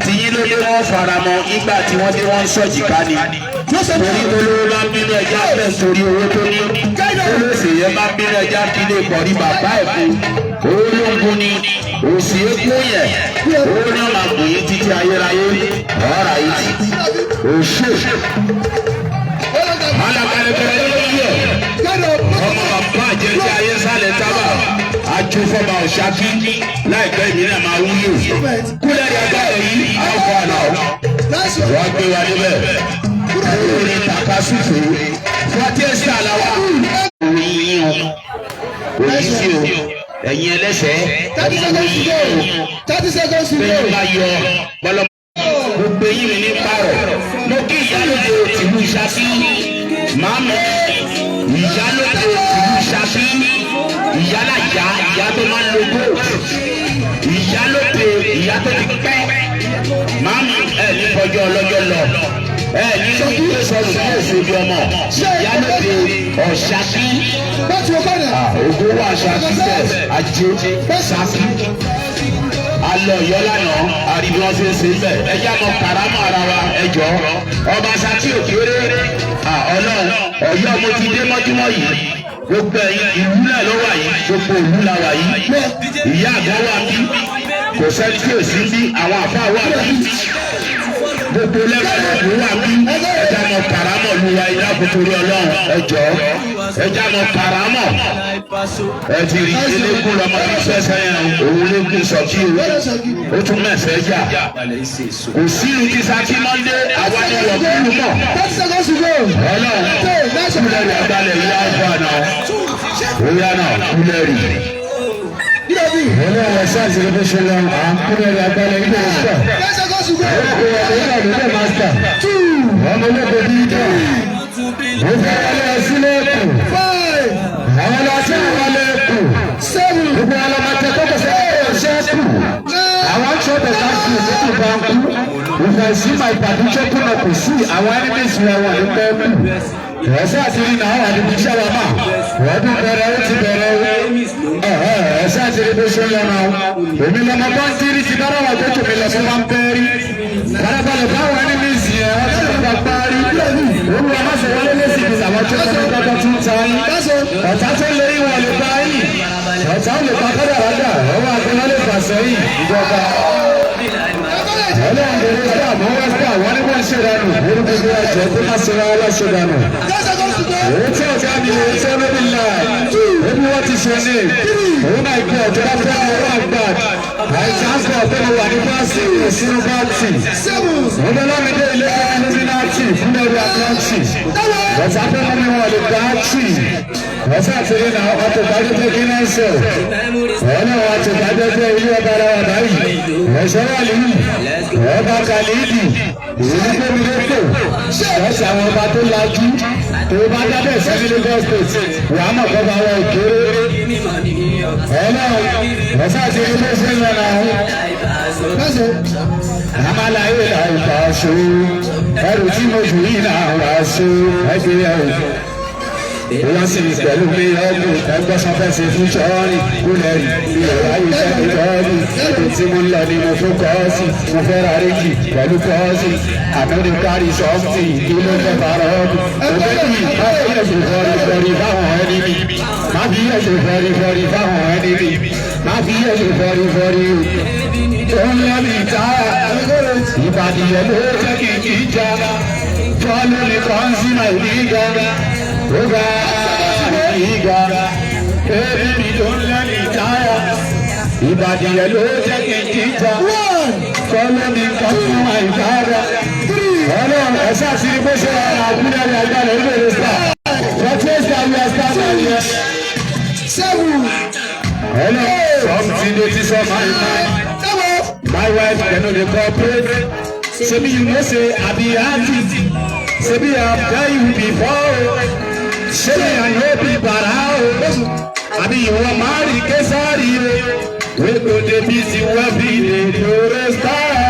Speaker 4: tìyín ló dé wọ́n faramọ́ nígbà tí wọ́n dé wọ́n sọ̀jì ká ni torí olówó bá bínú ẹja fẹ́ torí owó tó ní olóòsè yẹn bá bínú ẹja fi lè pọ̀ ní bàbá ẹ̀ fún owó ló ń gun ni òsì ékú yẹn owó náà máa gùn yín títí ayérayé ọ̀rá yìí òṣè alágbálẹ́gbẹ́rẹ́ ló yẹ ọmọ bàbá àjẹsí ayé sálẹ̀ tábà àjòfọba Ṣakí láìpẹ́ ìmí náà máa wúlò kúlẹ̀ ní agbára yìí àwọn àná wọ́n gbé wa níbẹ̀ lórí takasúfè fọ́tíẹ́sì àlàwà òwe yín o òyìn sí o ẹ̀yin ẹlẹ́sẹ̀ ọmọ yìí o
Speaker 6: 30 seconds to go.
Speaker 4: bẹ́ẹ̀ bá yọ bọ́lọ́ gbogbo yín mi ní pààrọ̀ mo kí ìyálóde tìlú Ṣakí màmá ìyálóde tìlú Ṣakí ìyálàjà ìyá tó máa ń lo gold ìyálóde ìyá tó ti pẹ́ màmá ẹ̀ ní fọjọ́ ọlọ́jọ́ lọ ẹ̀ ní sọ́kí sọ̀rọ̀ ní òṣèlú ọmọ ìyálóde ọ̀ṣakí ògùn wà Ṣakí bẹ́ẹ̀ ajé Ṣakí alọ yọ lánàá àríwí wọn ṣe ń ṣe bẹ́ẹ̀ ẹjẹ àmọ́ karama ara wa ẹjọ ọba Ṣakí òkèrè Ọlọ́run Ọ̀yọ́ mo ti dé mọ́júmọ́ yìí gbogbo ẹ̀yin ìlú náà ló wà yìí gbogbo ìlú la wà yìí ìyá àgbọn wà bí kò sẹ́ni tí ò sí bí àwọn àfa wà bí gbogbo lẹ́kọ̀ọ́ wà bí ẹja mọ karamọ̀ lu wa ìdá kòtòrí ọlọ́run ẹjọ́ ẹja mọ karamọ̀ ẹ ti rí eléegun lọmọ bí sẹ́sẹ́ yẹn òun léegun sọ̀kí o ó tún mẹ́sẹ̀ jà kò sínú tí saki mọ́ndé àwọn ni wọ́n kúrú mọ̀ ọlọ́run kúlẹ̀rì abalẹ̀ yìí láǹfà náà òyà náà kúlẹ̀rì ọlọ́run ẹ̀sán àti ìrẹ́fẹ́sẹ̀ lọ à ń kúlẹ̀rì abalẹ̀ yìí lè sọ ọmọ olóko dídá ó fẹ́ wọlé sílẹ̀kùn àwọn ọlọ́sẹ̀ wọlé kù gbogbo ọlọ́mọdé tó kọ sẹ́kù àwọn tó bẹ̀ ká kú lókù bá ń kú ìfẹ́ sí ma ìpàdé tó kú náà kò sí àwọn enemies rẹ̀ wọ̀ ní pẹ́ kú ẹ̀sẹ̀ àti rí náà wà níbi iṣẹ́ wa máa ọdún bẹ̀rẹ̀ ó ti bẹ̀rẹ̀ ẹ̀sẹ̀ àti rí bó ṣe lọ náà èmi lọmọ bá ń tírí ti bára wà tó tòmí lọ fún wa ń pẹ́ rí balabalẹ̀ báwọn enemies yẹn wọ́n ti lọ bá parí olúwa má ṣe wọlé lẹ́sìn ìgbésẹ̀ àwọn tó tọ́ lọ́dọ́ tún ta yín ọ̀tá tó lé ìwọ̀n lè bá yín ọ̀tá lè pa kọ́dà rádà ọwọ́ àgbẹ̀wọ́n lè fà sẹ́yìn ìjọba ọlọ́run lè rí sáà mọ́ wá sáà wọ́n ní wọ́n ṣe dànù orúkọ bí wọ́n jẹ́ kó má ṣe ra ọlọ́ṣẹ́ dànù òun tí ọ̀gá mi ò tẹ́ lórí láì ebi wọ́n ti ṣe ní òun náà ikú ọ̀jọ́ bá fẹ́ ọwọ́ àgbà àìsàǹsọ̀ ọ̀tẹ́lẹ̀ wà ní fásitì ìṣúná báàtì ọ̀dọ́ lọ́mídé ilé ẹ̀ẹ́dínláàtì fún ẹ̀rọ àkáǹtì ọ̀tá fẹ́ mọ́ mi wọ́n lè gbá tì ọ̀tá àtẹ̀lé náà ọ̀tọ̀ bá dé kí náà sọ ọ̀nà ọ̀tọ̀ bá dé ilé ọba ara wà báyìí ẹ̀ṣọ́ wà lẹ́yìn ọba kàlídì ìrìnlẹ́gbẹ̀mílẹ́tò ṣọ́ọ̀ṣì àwọn ọba tó lajú tó bá dábẹ̀ sẹ́ni Lagos State wàá mọ̀ kọ́ bá wọ ìkéré ọlọ́run ọ̀sá àti ilé ṣẹ́ yẹn náà àmàlàyé làìpá ṣó ẹrù tí mo jù yìí náà wá ṣó ẹgbẹ́ ẹrù wọ́n sì pẹ̀lú mi ọdún ẹgbẹ́ sanfẹ́sì fún ṣọ́ọ́rì kúlẹ̀rì ìrọ̀lá ayé sẹ́ni tọ́ọ̀lì ètò tí mo ń lọ ni mo fún kọ́ọ̀sì mo fẹ́ ra réjì pẹ̀lú kọ́ọ̀sì àmọ́ni kárí sọ́ọ̀tì kí ló fẹ́ fara ọdún òbẹ́ni má fi ẹ̀sùn fọ́rí fáwọn ẹni mi má fi ẹ̀sùn fọ́rí fáwọn ẹni mi má fi ẹ̀sùn fọ́rí òun lọ mi ta ìbàdìyẹ ló jẹ́ kí n kì í já fọ́ọ̀lù nìkan sí nàìjíríà oga ìgbà ebi mi ló ń lẹ́nu ìdáyà Ìbàdàn yẹn ló jẹ́ kí n jíjà kọ́lé mi kan fún àìkára ọlọ́run ẹ̀sẹ̀ àti bó ṣe wà ní àbúrò ní agbára ìlú èrè sá fortress that we are standing here. Ọlọ́run something dey ti sọ my wife dem no dey cooperate ṣebí you know say I be artist ṣebí I tell you before. Ṣé àyè bí bàrà o? Àbí ìwọ máa rí késàrí o? Wéko débi ti wá bí èdè òre sáà.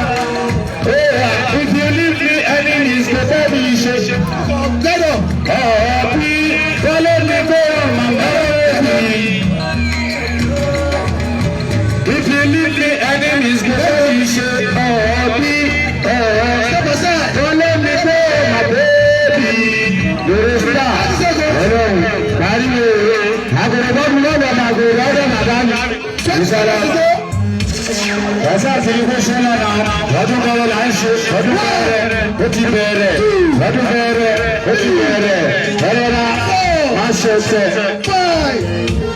Speaker 4: If you leave me enemies kò fẹ́ mi ṣe. Gbẹ́dọ̀ ọ̀ọ́bí wọlé ní kóòrò màmá mi. If you leave me enemies kò fẹ́ mi ṣe. Ọ̀ọ́bí wọlé ní kóòrò màmá mi. Òre sáà. Pariwo agbẹ̀rẹ̀bọ́dún lọ́wọ́ màgò lọ́wọ́ màdánù ìṣẹ̀lẹ̀ ẹ̀sẹ̀ àti ikú ṣẹlẹ̀ náà lọ́dún kọ́wọ́ là ń ṣe ọdún bẹ̀rẹ̀ ó ti bẹ̀rẹ̀ ọdún bẹ̀rẹ̀ ó ti bẹ̀rẹ̀ ẹlẹ́ra má ṣe ṣẹ̀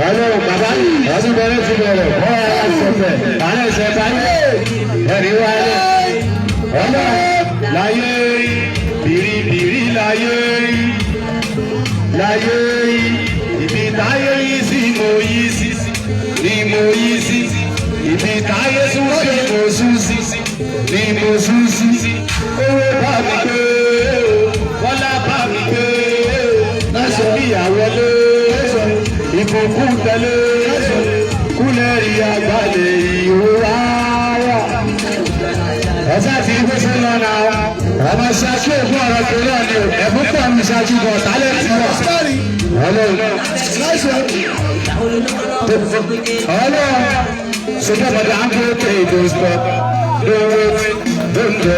Speaker 4: ọlọ́run bàbá ọdún bẹ̀rẹ̀ ti bẹ̀rẹ̀ kọ́ ara ṣẹ̀fẹ̀ àná ìṣẹ̀ parí ẹ̀rí wáyé ọlọ́run láyé bìrìbìrì láyé ibi táyé yìí sí mo yìí sí ni mo yìí sí ibi táyé sún sí mo sún sí ni mo sún sí owó bá mi gbé kọ́lá bá mi gbé lọ́sọ̀ ìyàwó lé ìbùkún tẹ̀lé kúlẹ̀ rí àgbàlẹ̀ ìhòòhò ara ọ̀sẹ̀ àti ìgbésẹ̀ lọ́nà ọmọ ṣáájú ògùn ọ̀rọ̀ tó náà ni ẹ̀bùn pọ̀ mi ṣáájú bọ̀ tálẹ̀ tí wọ́n. Ṣùgbọ́n bàbá àgbò tẹ ìdòsọ lówó lóńdó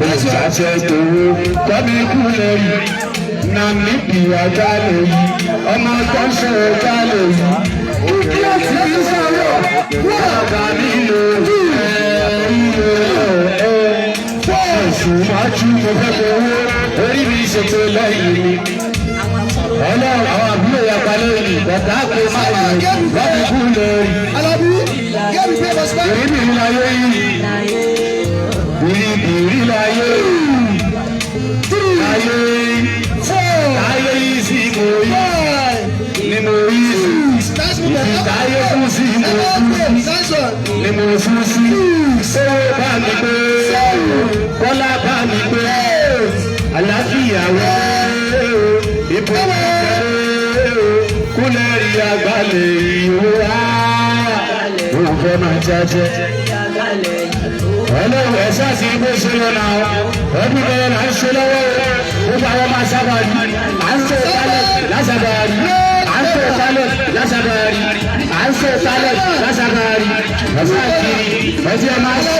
Speaker 4: olùṣàṣẹ ìdòwò kọ́mi kú lórí nàmíbi ọjà lóyún ọmọ kọ́ṣẹ́ ọjà lóyún. Kí o sì ń sọ̀rọ̀ wọ́n bá nílò.
Speaker 7: fọ́ọ̀sì máa tú mo fẹ́ mọ owó orí mi ṣètò lẹ́yìn mi. Ọlọ́run àwọn àbúrò yàgbá lórí bàtà kò má yẹ lọ́bí kú lórí.
Speaker 6: Alábí gẹ́gẹ́ bí bá ṣe.
Speaker 7: Bìrìbìrì láyé yìí. Bìrìbìrì láyé yìí. Láyé láyé yìí sí mo yí. Ni mo yí sí. Ìdáyé fún sí mo kú. Ni mo fún sí. Sọ́wọ́ bá mi pé. Bọ́lá bá mi pé. Àlàáfíà wẹ́. Ibo kúlẹ̀ rí agbálẹ̀ ìhòòhà. Òun fẹ́ máa jẹ́jẹ́. Ọlọ́run ẹ̀sán sí bó ṣe lọ náà. Ọdún bẹ́ẹ̀ là ń ṣe lọ́wọ́. Ó bá wọn máa sábà rí. À ń ṣe ìtálẹ̀ lásàbà rí. À ń ṣe ìtálẹ̀ lásàbà rí. À ń ṣe ìtálẹ̀ lásàbà rí. Ẹ̀sán kiri ẹ̀jẹ̀ máa ṣú.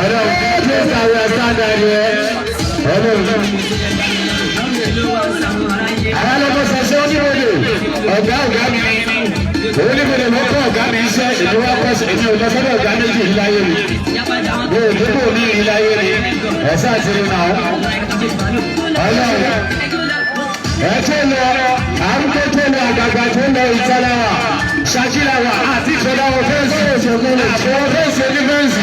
Speaker 7: Ọlọ́run kí ó kàwé ẹ̀sán darí ẹ̀. Ọlọ́run. Àwọn ọlọ́mọ ṣẹṣẹ́ oníwèlè ọ̀gá mi oníwèlè lọ́kọ̀ ọ̀gá mi iṣẹ́ ìdíwọ́ kọ́sì èmi ò lọ sọ́dọ̀ ọ̀gá méjì ìláyé mi mo ò débò ní ìláyé mi ẹ̀sẹ̀ àtìrí náà ọlọ́run ẹ̀ tó lọ àrùkọ́ tó lọ àgbàgbà tó lọ ìtàláwà ṣàkíláwà àti ìfọdáwọ fẹ́ǹsì àfọwọ́ fẹ́ǹsì ní fẹ́ǹsì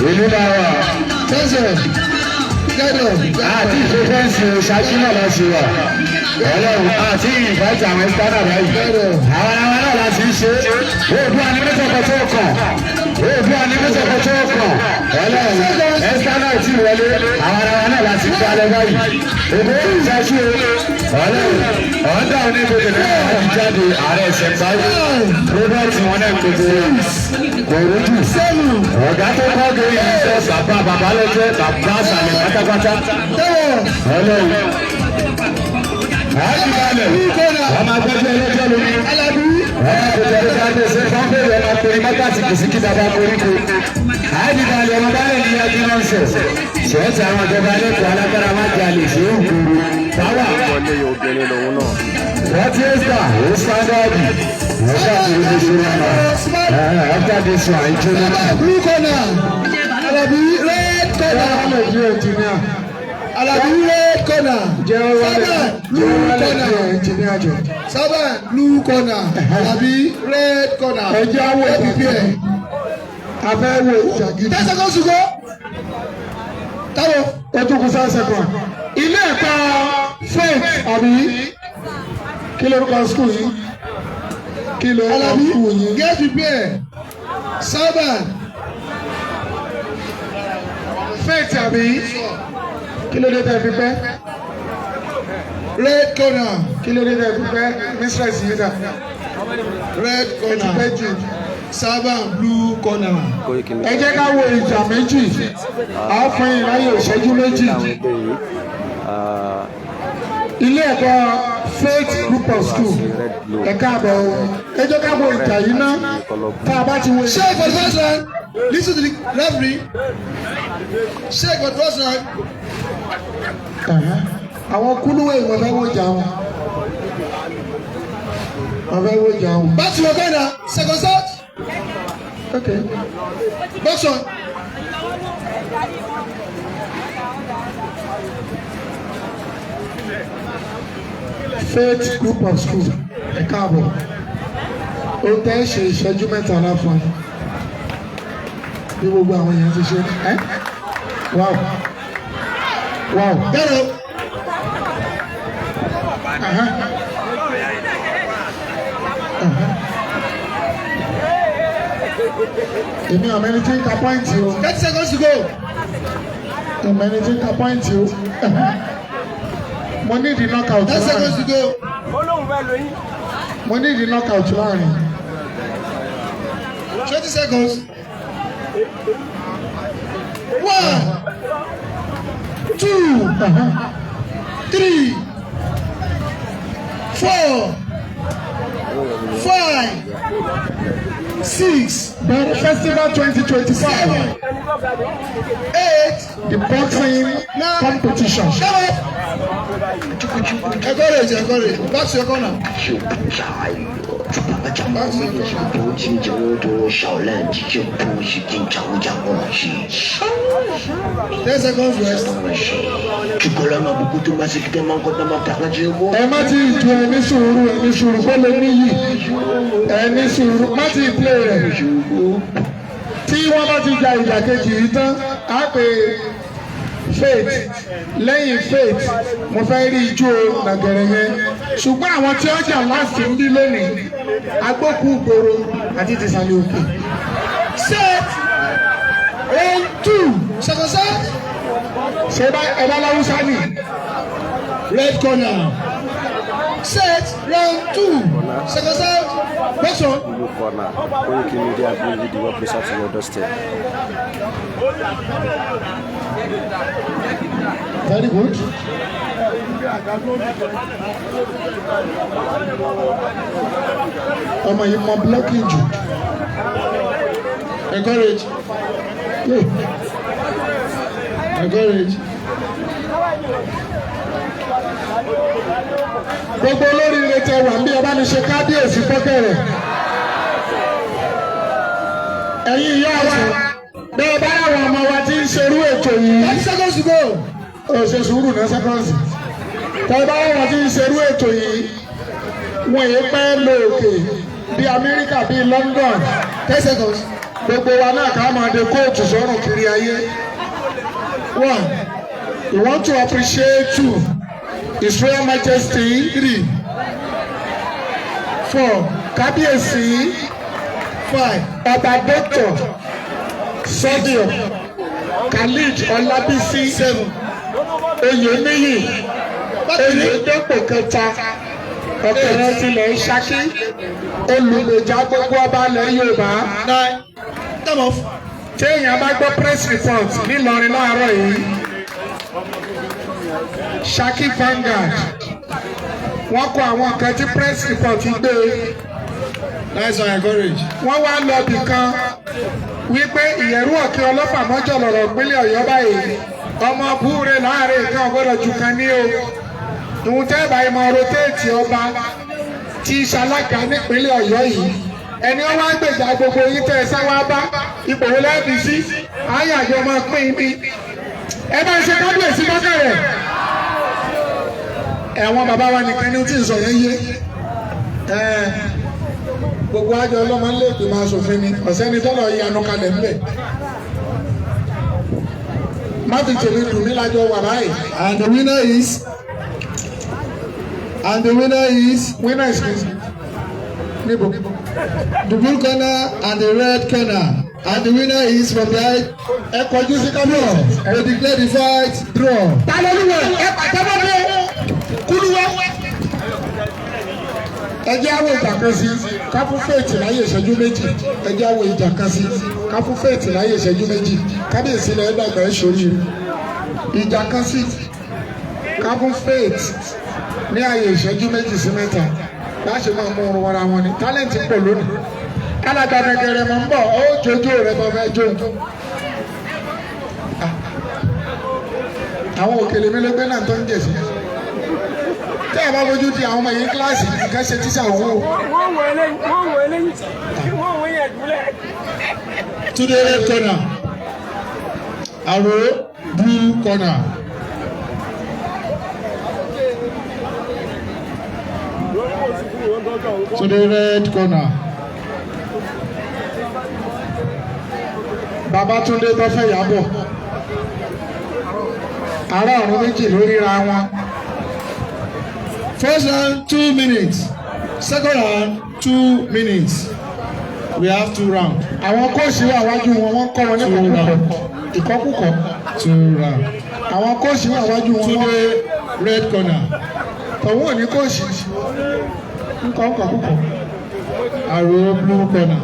Speaker 7: ìlú làwà àti ìfẹ́fẹ́ǹsì ṣákínà lọ sí wa ọlọ́run àti ìfẹ́ǹsì àwọn ìfẹ́ǹsì báyìí àwọn ará náà láti ṣe òògùn anímẹ́sọ̀kọ̀ tó kàn òògùn anímẹ́sọ̀kọ̀ tó kàn ọlọ́run ẹ̀sítá náà ti wọlé àwọn ará náà láti gbé alẹ́ báyìí òògùn ìṣáṣú ọlọ́run ọ̀dà onígbèdè náà láti jáde ààrẹ ẹ̀sẹ̀ báyìí robert wọn náà gbogbo kòròdú ọ̀gá tó kọ́ gé ìṣẹ́ bàbá babalọ́jọ́ bàbá sàlẹ̀ pátápátá ọlọ́run àádìbalẹ̀ ọmọ agbẹ́jọ́ ẹlẹ́jọ́ lórí ọmọ agbẹ́jọ́ ẹlẹ́jọ́ ṣe fọ́nbẹ́rẹ́ ọmọ akọrin mọ́tàtì kìsì kí bàbá koríko àádìbalẹ̀ ọmọ bálẹ̀ ní ẹbí náà sẹ̀ ṣẹ́ẹ̀tì àwọn ìjọba ẹlẹ́kọ̀ọ́ alágbára má jalè ṣé ó kúrú báwà wọ́n ti ẹ́sà ó sáńdáàdì wọ́n ṣàkóso ní ṣe náà after this one ìjọba
Speaker 6: blue corner Alabi red corner Alabi red corner Saban blue corner Alabi red corner
Speaker 1: ẹjẹ awo ìtàgé abẹ́ wo ìtàgé
Speaker 6: 10 seconds to go táwọn
Speaker 1: ó tún kù 5 seconds ilé ẹ̀kọ́ faith àbí kí lórúkọ school yìí kí lórúkọ
Speaker 6: Alabi
Speaker 1: school yìí.
Speaker 6: get prepared Saban
Speaker 1: faith àbí kí ló dé tẹ́ fi pẹ́
Speaker 6: red corner
Speaker 1: kí ló dé tẹ́ fi pẹ́ mistress yìí dà
Speaker 6: red
Speaker 1: ẹ ti
Speaker 6: corner
Speaker 1: pẹ́ jù.
Speaker 6: Saban blue corner.
Speaker 1: ẹ jẹ́ ká wo ìjà méjì àáfin ìráyè ìṣẹ́jú méjì ilé ẹ̀kọ́ faith group of school ẹ̀ka àbọ̀ ẹ jẹ́ ká wo ìjà yìí ná tá a bá ti wo.
Speaker 6: Shake for the first round. Listen to the referee. Shake for the first round.
Speaker 1: àwọn kúlúwẹ̀ ìwọ̀n fẹ́ wọ́n jà wọn. wọ́n fẹ́ wọ́n jà wọn.
Speaker 6: Back to your corner. Second set.
Speaker 1: Okay.
Speaker 6: Box on.
Speaker 1: faith group of school ẹ̀ka àbọ̀ ó tẹ́ ṣe ìṣẹ́jú mẹ́ta láfún ẹ bí gbogbo àwọn èèyàn ti ṣe ẹ́ wow wow.
Speaker 6: Get up.
Speaker 1: èmi ò mẹ́ni tí ń ka pọ́ìntì o
Speaker 6: 30 seconds to go.
Speaker 1: èmi ẹni tí ń ka pọ́ìntì o mo ní ìdí knockout
Speaker 6: 10 seconds to
Speaker 1: láàrin
Speaker 6: go.
Speaker 1: mo ní ìdí knockout láàrin
Speaker 6: 20 seconds. 1, 2, 3, 4, 5, 6,
Speaker 1: Bẹ̀rẹ̀ festival 2025
Speaker 6: 8.
Speaker 1: the boxing competition.
Speaker 6: Encourage. Back to your corner.
Speaker 8: 个讲到这个是不仅就多少人，就不是经常讲过去。
Speaker 1: 10 seconds rest.
Speaker 8: Tu connais ma beaucoup de masse qui demande quand on faire la géo.
Speaker 1: Ẹ má ti ju ẹni sùúrù kó lè níyì. Ẹni sùúrù má ti play rẹ̀. Tí wọ́n bá ti ja ìjà kejì yìí tán, á pè faith lẹ́yìn faith mo fẹ́ rí ijó nàgẹ̀rẹ̀ yẹn. Ṣùgbọ́n àwọn tí ó jà láti ń bí lónìí, agbókù ìgboro àti tìsàlẹ̀ òkè. Set and 2 seconds. Ṣé ẹ bá láwùsá nì? Red corner. Set round 2 seconds out. Next one.
Speaker 9: Blue corner. Koiki Media bring the work closer to your doorstep.
Speaker 1: Very good. Ọmọ yìí mọ blocking jù. Encourage. Yeah. Encourage. Gbogbo olóríire tẹ wà bí ẹ bá mi ṣe kábíyèsí fọ́kẹ̀rẹ̀. Ẹ̀yin ìyá wa bẹ́ẹ̀ bá àwọn ọmọ wa ti ń ṣerú ètò yìí. 10 seconds to go. Ó ṣe sùúrù ní seconds. Bẹ́ẹ̀ bá àwọn ti ń ṣerú ètò yìí. Wọ́n yìí pẹ́ lọ òkè bí Amẹ́ríkà bí London. 10 seconds. Gbogbo wa náà ká máa de kóòtù sọ́run kiri ayé. 1. We want to appreciate 2. His Royal Majesty 3. 4. Kábíyèsí 5. Ọba Dr. Sọ́díọ̀ Khalid Ọlábísí 7. Oyèníyì Oyèdépò kẹta ọ̀kẹ́rẹ́ tilẹ̀ Ṣakí olùgbèjà gbogbo ọba ilẹ̀ Yorùbá. 9. Come off. Téèyàn bá gbọ́ press report nílọrin láàárọ̀ yìí. Ṣakí Vanguard wọ́n kọ àwọn nǹkan tí press report gbé. Nice one, encourage. Wọ́n wá lọ bì kan wípé ìyẹ̀rú ọ̀kẹ́ ọlọ́pàá mọ́jọ́ lọ̀rọ̀ ìpínlẹ̀ Ọ̀yọ́ báyìí ọmọ búure láàrin nǹkan ọgbọ́dọ̀ jù kan ní o. Ìhun tẹ́ báyìí mọ rotéètì ọba tí ṣalága nípínlẹ̀ Ọ̀yọ́ yìí ẹni ọwọ́ àgbèjà gbogbo yìí tẹ́ ẹ sáwá bá ipò wo lẹ́ẹ̀bí sí ayàjọ máa pín in bí. Ẹ bá ń ṣe kábíyèsí bọ́kẹ̀rẹ̀. Ẹ̀wọ̀n bàbá wa nìkan ní tí ń sọ yẹn yé. Gbogbo àjọ ọlọ́mọ ń lé ìgbìmọ̀ aṣòfin ni ọ̀sẹ́ni tọ́lọ̀ yanu kalẹ̀ ńbẹ̀. Má fi tèmi dùn mí lájọ wà báyìí.
Speaker 6: And the winner is.
Speaker 1: Winner is níbo.
Speaker 6: The blue corner and the red corner. And the winner is from right.
Speaker 1: Ẹ kọjú sí kábíyèsí.
Speaker 6: We declare the fight draw.
Speaker 1: Talolúwẹ̀ ẹ pàtẹ́wọ́ dé kúlúwẹ́. Ẹ jẹ́ àwọn ìjà kan sí káfú fèètì láyé ìṣẹ́jú méjì. Ẹ jẹ́ àwọn ìjà kan sí káfú fèètì láyé ìṣẹ́jú méjì. Kábíyèsí lẹ́yìn dàgbà ẹ̀ sórí ìjà kan sí káfú fèètì ní àyè ìṣẹ́jú méjì sí mẹ́ta. Láṣẹ máa mú orun wọra wọn ni tálẹ̀ǹtì pọ̀ lónìí. Alága gẹ́gẹ́rẹ́ máa ń bọ̀ ó jojú rẹ̀ tó fẹ́ jó. Àwọn òkèlè mélòó náà tó ń jẹ̀sí. Tẹ́ ẹ bá fojú di àwọn ọmọ yìí kíláàsì nǹkan ṣe tíṣà owó.
Speaker 10: Wọ́n wọ eléyìí wọ́n wọ yẹn dúlẹ̀.
Speaker 6: To the red corner. Arrow blue corner. To the red corner.
Speaker 1: Babátúndé tó fẹ́ yàbọ̀. Ará ọ̀run méjì lórí ra wọn.
Speaker 6: First round 2 minutes. Second round 2 minutes. We have 2 rounds.
Speaker 1: Àwọn kóòsì wà wájú wọn wọ́n kọ́ wọn ní ìkọ́kùkọ̀.
Speaker 6: 2 rounds.
Speaker 1: Àwọn kóòsì wà wájú wọn.
Speaker 6: To the red corner.
Speaker 1: Tọ̀wọ́n ò ní kóòsì. Nkọ̀kùkọ̀.
Speaker 6: Arrow blue corner.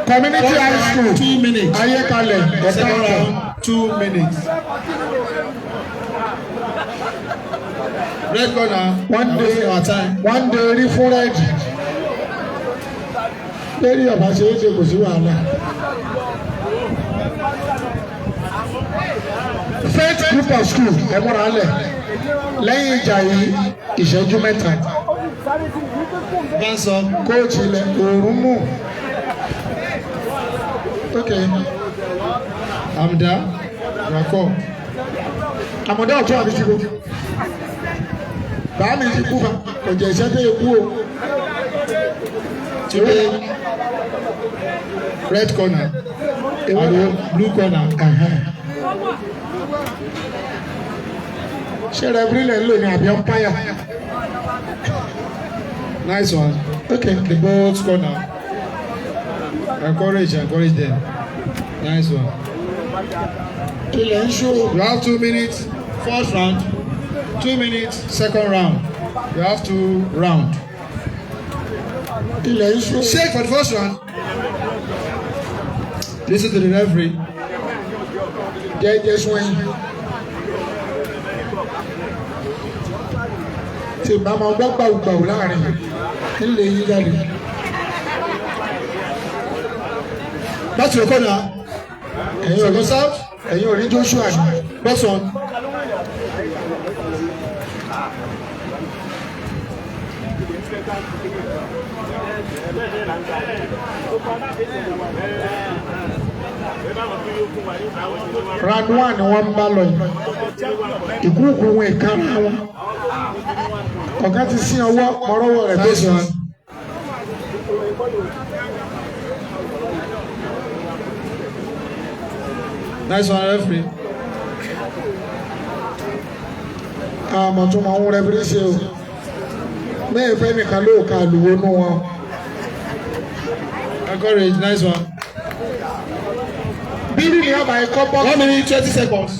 Speaker 1: Community high school
Speaker 6: 2 minutes.
Speaker 1: Ayékalẹ̀
Speaker 6: Second round 2 minutes. Red corner.
Speaker 1: One day rí fún rẹ́ẹ̀dì. Lórí ọ̀bá ṣe é ṣe kò sí wàhálà. Faith group of school ẹ múra lẹ̀ lẹ́yìn ìjà yìí ìṣẹ́jú mẹ́ta.
Speaker 6: Benson.
Speaker 1: Coach ilẹ̀ òórùn mú. Okay.
Speaker 6: Amda. Rakọ.
Speaker 1: Àmọ̀dá ọ̀tún àbí ti kú. Bàá mi ti kú fa. Kò jẹ́ iṣẹ́ tó yẹ kú o.
Speaker 6: Today, red corner. And blue corner.
Speaker 1: Ṣé rẹ̀bírí lẹ̀ ń lò ní àbí ọ̀páyà?
Speaker 6: Nice one.
Speaker 1: Okay.
Speaker 6: The both corner. Encourage them. Nice one.
Speaker 1: Ilẹ̀ ń ṣó.
Speaker 6: You have 2 minutes, first round. 2 minutes, second round. You have to round.
Speaker 1: Ilẹ̀ ń ṣó.
Speaker 6: Shake for the first round. Listen to the referee.
Speaker 1: Jẹ́jẹ́ swing. Tí màmá ọgbà gbàgbàgbà láàrin ilé yín jáde.
Speaker 6: Back to your corner.
Speaker 1: Ẹ̀yin ò ní south. Ẹ̀yin ò ní Joshua ní.
Speaker 6: Box on.
Speaker 1: Round 1 ni wọ́n ń bá lọ yìí. Ìkúùkù wọn ìkárà wọn. Ọ̀gá ti sí ọwọ́ mọ́rọ́wọ́ rẹ̀ tó sọ.
Speaker 6: Nice one, referee.
Speaker 1: Àmọ̀ tó máa ń rẹ́bírí ṣe o. Mẹ́ẹ̀ fẹ́ nìkan ló ka àlùwò nú wọn.
Speaker 6: Encourage, nice one.
Speaker 1: Bírí ni ọba ẹ̀kọ́ bọ́.
Speaker 6: 1 minute 20 seconds.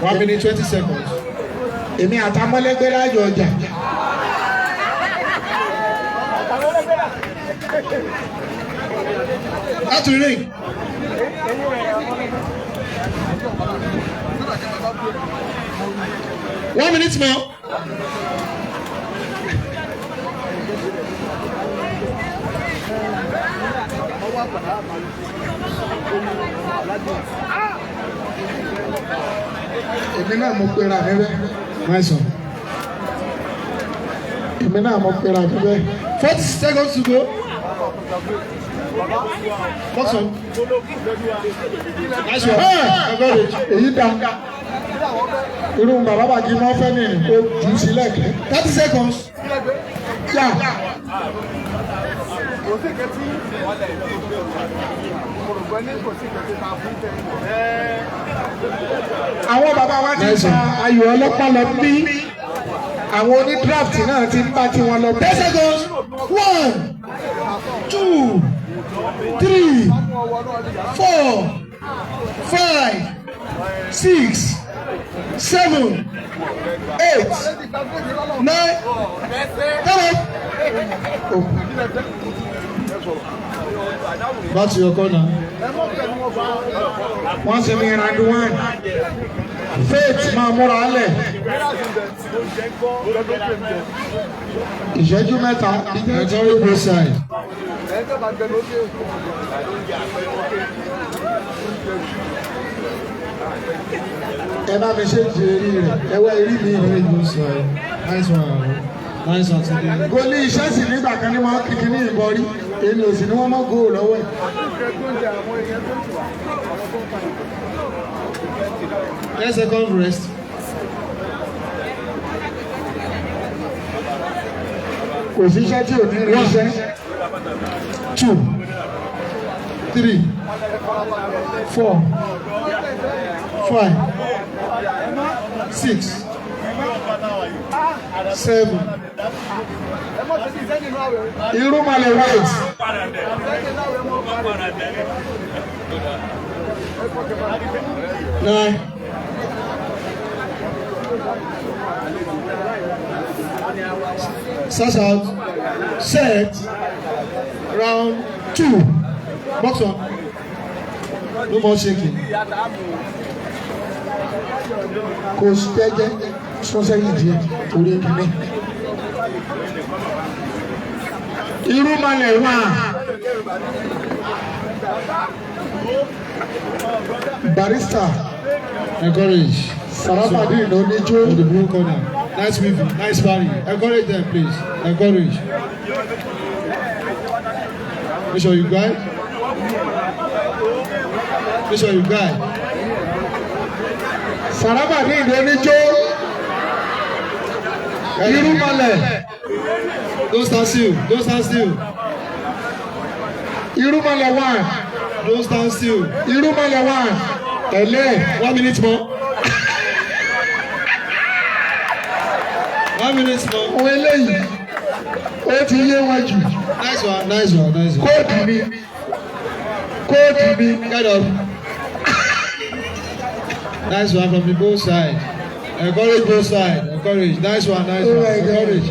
Speaker 6: 1 minute 20 seconds.
Speaker 1: Èmi àtàmọ́lẹ́gbẹ́ lájọ ọjà.
Speaker 6: Out to the ring. One minute more.
Speaker 1: Èmi náà mo pera mi bẹ́ẹ̀.
Speaker 6: Nice one.
Speaker 1: Èmi náà mo pera mi bẹ́ẹ̀.
Speaker 6: 40 seconds to go. Box on. Nice one. Encourage.
Speaker 1: Èyí dá. Irú bàbá bàjí máa fẹ́ mi kó jù ú sílẹ̀ kẹ́.
Speaker 6: 30 seconds.
Speaker 1: Yà. Àwọn bàbá wa ti fa ayò ọlọ́pàá lọ bí. Àwọn oní draft náà ti ń bá tiwọn lọ.
Speaker 6: 10 seconds. 1, 2, 3, 4, 5, 6, 7, 8, 9. Come on. Back to your corner.
Speaker 1: Wọ́n ṣe ní round 1. Faith máa múra lẹ̀. Ìṣẹ́jú mẹ́ta.
Speaker 6: Enjoy both sides.
Speaker 1: Ẹ bá mi ṣe jèrè rẹ̀. Ẹ wá eré mi.
Speaker 6: Very good side. Nice one. Nice one today.
Speaker 1: Gólí iṣẹ́ sì nígbà kan ní wọ́n kìkì ní ìbọrí. Èmi ò sì ní wọ́n mọ́ góò lọ́wọ́ ẹ̀.
Speaker 6: 10 seconds rest.
Speaker 1: Kò sí iṣẹ́ tí ò ní rí iṣẹ́.
Speaker 6: 2, 3, 4, 5, 6, 7.
Speaker 1: Irú malẹ̀ right.
Speaker 6: Nine. Start out. Set. Round 2. Box on. No more shaking.
Speaker 1: Kò sí jẹ́jẹ́ sọ́sẹ́yìn díẹ̀ torí ìdílé. Irú malẹ̀ wà. Barrister.
Speaker 6: Encourage.
Speaker 1: Sarafadin ló ní jó.
Speaker 6: To the blue corner. Nice weaving, nice parry. Encourage them, please. Encourage. Make sure you guide. Make sure you guide.
Speaker 1: Saraba ní ìdóníjó. Irúmọlẹ̀.
Speaker 6: Don't stand still. Don't stand still.
Speaker 1: Irúmọlẹ̀ 1.
Speaker 6: Don't stand still.
Speaker 1: Irúmọlẹ̀ 1. Ẹ̀lẹ́.
Speaker 6: 1 minute more. 1 minute more.
Speaker 1: Òun eléyìí. Ó ti yé wọn jù.
Speaker 6: Nice one, nice one, nice one.
Speaker 1: Kóòdù mi. Kóòdù mi.
Speaker 6: Get up. Nice one from the both side. Encourage both side. Encourage. Nice one, nice one. Encourage.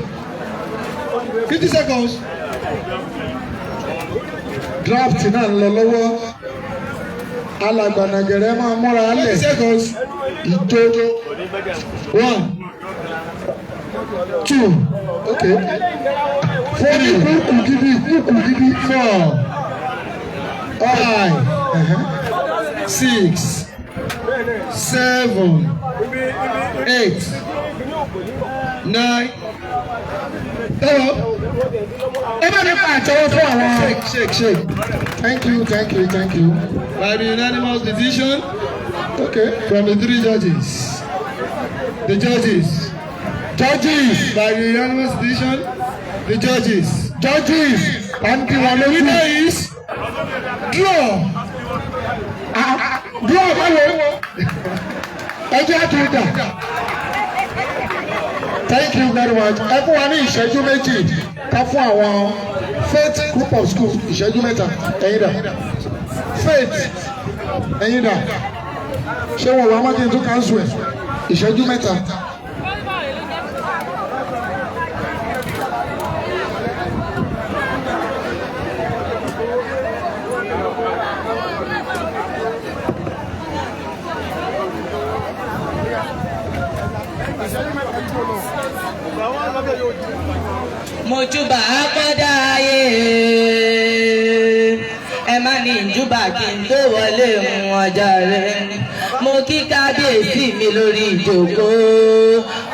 Speaker 6: 50 seconds.
Speaker 1: Draft náà ń lọ lọ́wọ́. Alàgbànàgẹ̀rẹ̀ máa múra lẹ̀.
Speaker 6: 50 seconds.
Speaker 1: Ìjó.
Speaker 6: 1, 2,
Speaker 1: Okay. 4 kúkú gidi
Speaker 6: 4, 5, 6, 7, 8, 9.
Speaker 1: Ẹ bá nípa àtẹwọ́ fún àwọn. Shake. Thank you.
Speaker 6: By the unanimous decision
Speaker 1: Okay.
Speaker 6: from the 3 judges. The judges. By the unanimous decision, the judges.
Speaker 1: And the
Speaker 6: winner is draw.
Speaker 1: Draw báwo? Ẹ jẹ́ àtúndà. Thank you very much. Ẹ fún wa ní ìṣẹ́jú méjì ká fún àwọn Faith group of schools ìṣẹ́jú mẹ́ta. Ẹ̀yin dà. Faith ẹ̀yin dà. Ṣé wọ́n wá mákì tó kánṣu ẹ̀? Ìṣẹ́jú mẹ́ta.
Speaker 11: Mojúbà akọ́dá ayé ẹ má ní ìjúbà kí n tó wọlé ọjà rẹ. Mo kí kábíyèsí mi lórí ìjókòó,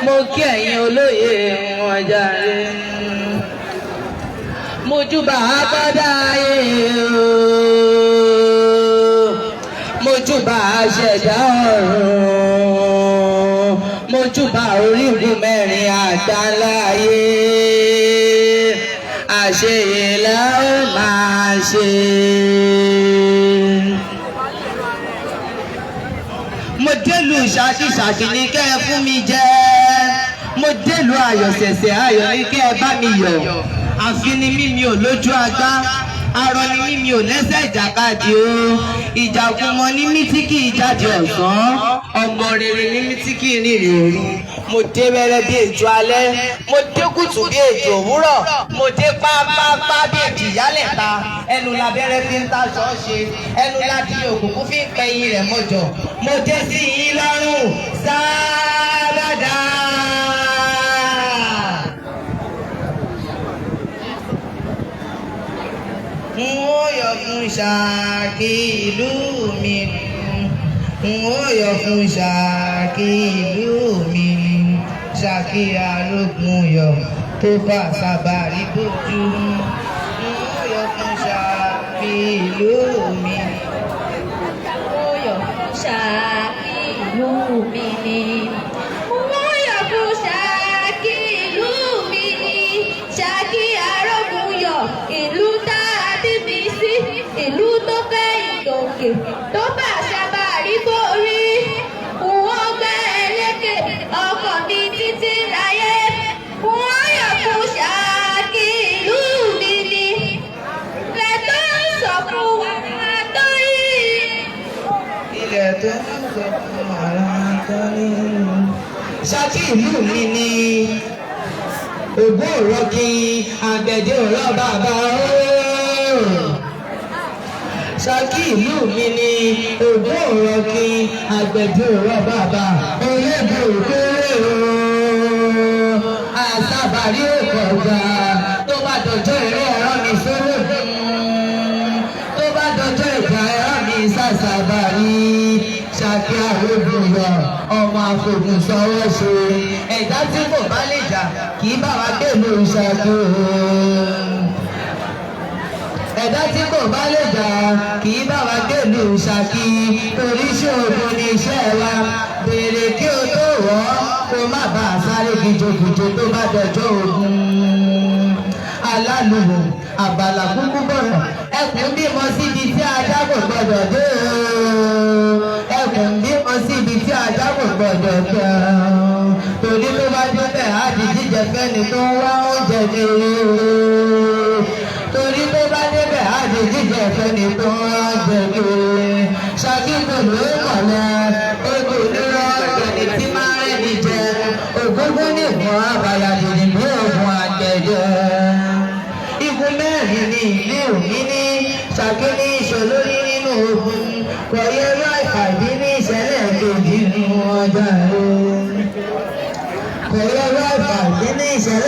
Speaker 11: mo kí ẹ̀yin olóyè ọjà rẹ. Mojúbà akọ́dá ayé mojúbà aṣẹ̀dá ọ̀run, mojúbà orígun mẹ́rin àgbáláyé. Àṣeyẹ la ó máa ṣe. Mo délù ṣàkíṣàkí ní kẹ́ ẹ fún mi jẹ. Mo délù ayọ̀ṣẹ̀ṣẹ̀ ayọ̀ ní kẹ́ ẹ bá mi yọ̀. Àfi ni mímí ò lójú agbá. Arọ ni mímí ò lẹ́sẹ̀ ìjàkadì o. Ìjàkùmọ̀ ní mí tí kì í jáde ọ̀sán. Ọmọ rere ní mí tí kì í rìnrìn òru. Mo dé wẹ́rẹ́ bí èjò alẹ́. Mo dé kùtù bí èjò òwúrọ̀. Mo dé pápápá bí èjì ìyálẹ̀ta. Ẹnu labẹ́rẹ́ fi ń taṣọ ṣe. Ẹnu láti òkùnkùn fi ń pẹ̀yìn rẹ̀ mọ́jọ. Mo dé sí yín lọ́rùn sáádà. N ó yọ̀ fún Ṣàkí ìlú mi. N ó yọ̀ fún Ṣàkí ìlú mi. Ṣàkí arógun yọ̀ tó bá sábàrí bójú. N ó yọ̀ fún Ṣàkí ìlú mi.
Speaker 12: N ó yọ̀ fún Ṣàkí ìlú mi ni. N ó yọ̀ fún Ṣàkí ìlú mi ni. Ṣàkí arógun yọ̀ ìlú tá a bí mi sí. Ìlú tó fẹ́ ìdòkè tó bá sábàrí borí. Wọ́n gbẹ́ ẹlẹ́kẹ̀ ọkọ̀ mi títí láyé. Wọ́n yọ̀ fún Ṣàkí ìlú mi ni. Ilẹ̀ tó ń sọ fún wàrà tó rí.
Speaker 11: Ilẹ̀ tó ń sọ fún wàrà tó rí. Ṣàkí ìlú mi ni. Ògún òrọ̀ kí àgbẹ̀dẹ òrọ̀ bàbá ooo. Ṣàkí ìlú mi ni. Ògún òrọ̀ kí àgbẹ̀dẹ òrọ̀ bàbá olóògbé òkúrẹ́ ooo. Àṣàbàrí òkọ̀ọ̀gá tó bá dọjọ́ ìrẹ́ ẹ̀rọ mi sọ́wọ́. Tó bá dọjọ́ ìgbà ẹ̀rọ mi ṣàṣàbàrí. Ṣàkí Ṣakí àrògùn yọ ọmọ àfògùn sọwọ́ ṣe ẹ̀dá tí kò bá lè jà kì í bá wa gbèlú Ṣakí ẹ̀dá tí kò bá lè jà kì í bá wa gbèlú Ṣakí torí ṣòògùn ní iṣẹ́ wa béèrè kí o tó wọ̀ kó má bàa sáré gìjògìjò tó bá dọjọ́ ogun alálùwò àbàlà kúkú bọ̀rọ̀ ẹkùn bímọ síbi tí ajá kò gbọdọ̀ dé ẹkùn bímọ síbi tí ajá kò gbọdọ̀ dé torí tó bá débẹ̀ á di jíjẹ fẹ́ni tó ń wá oúnjẹ ní torí tó bá débẹ̀ á di jíjẹ fẹ́ni tó ń wá oúnjẹ ní Ṣakí kò ló mọ̀lẹ́ egbò nírọ̀ ẹni tí máa ń rẹ́ni jẹ ògúngún nìkan àbàyàdì nínú ògùn àgbẹ̀jẹ igun mẹ́rin ní ilé òní ní Ṣakí ní ìṣòlórí nínú ogun kọ̀yẹ́rọ ìpàdé ní ìṣẹ̀lẹ̀ kejì nínú ọjà rẹ̀ kọ̀yẹ́rọ ìpàdé ní ìṣẹ̀lẹ̀.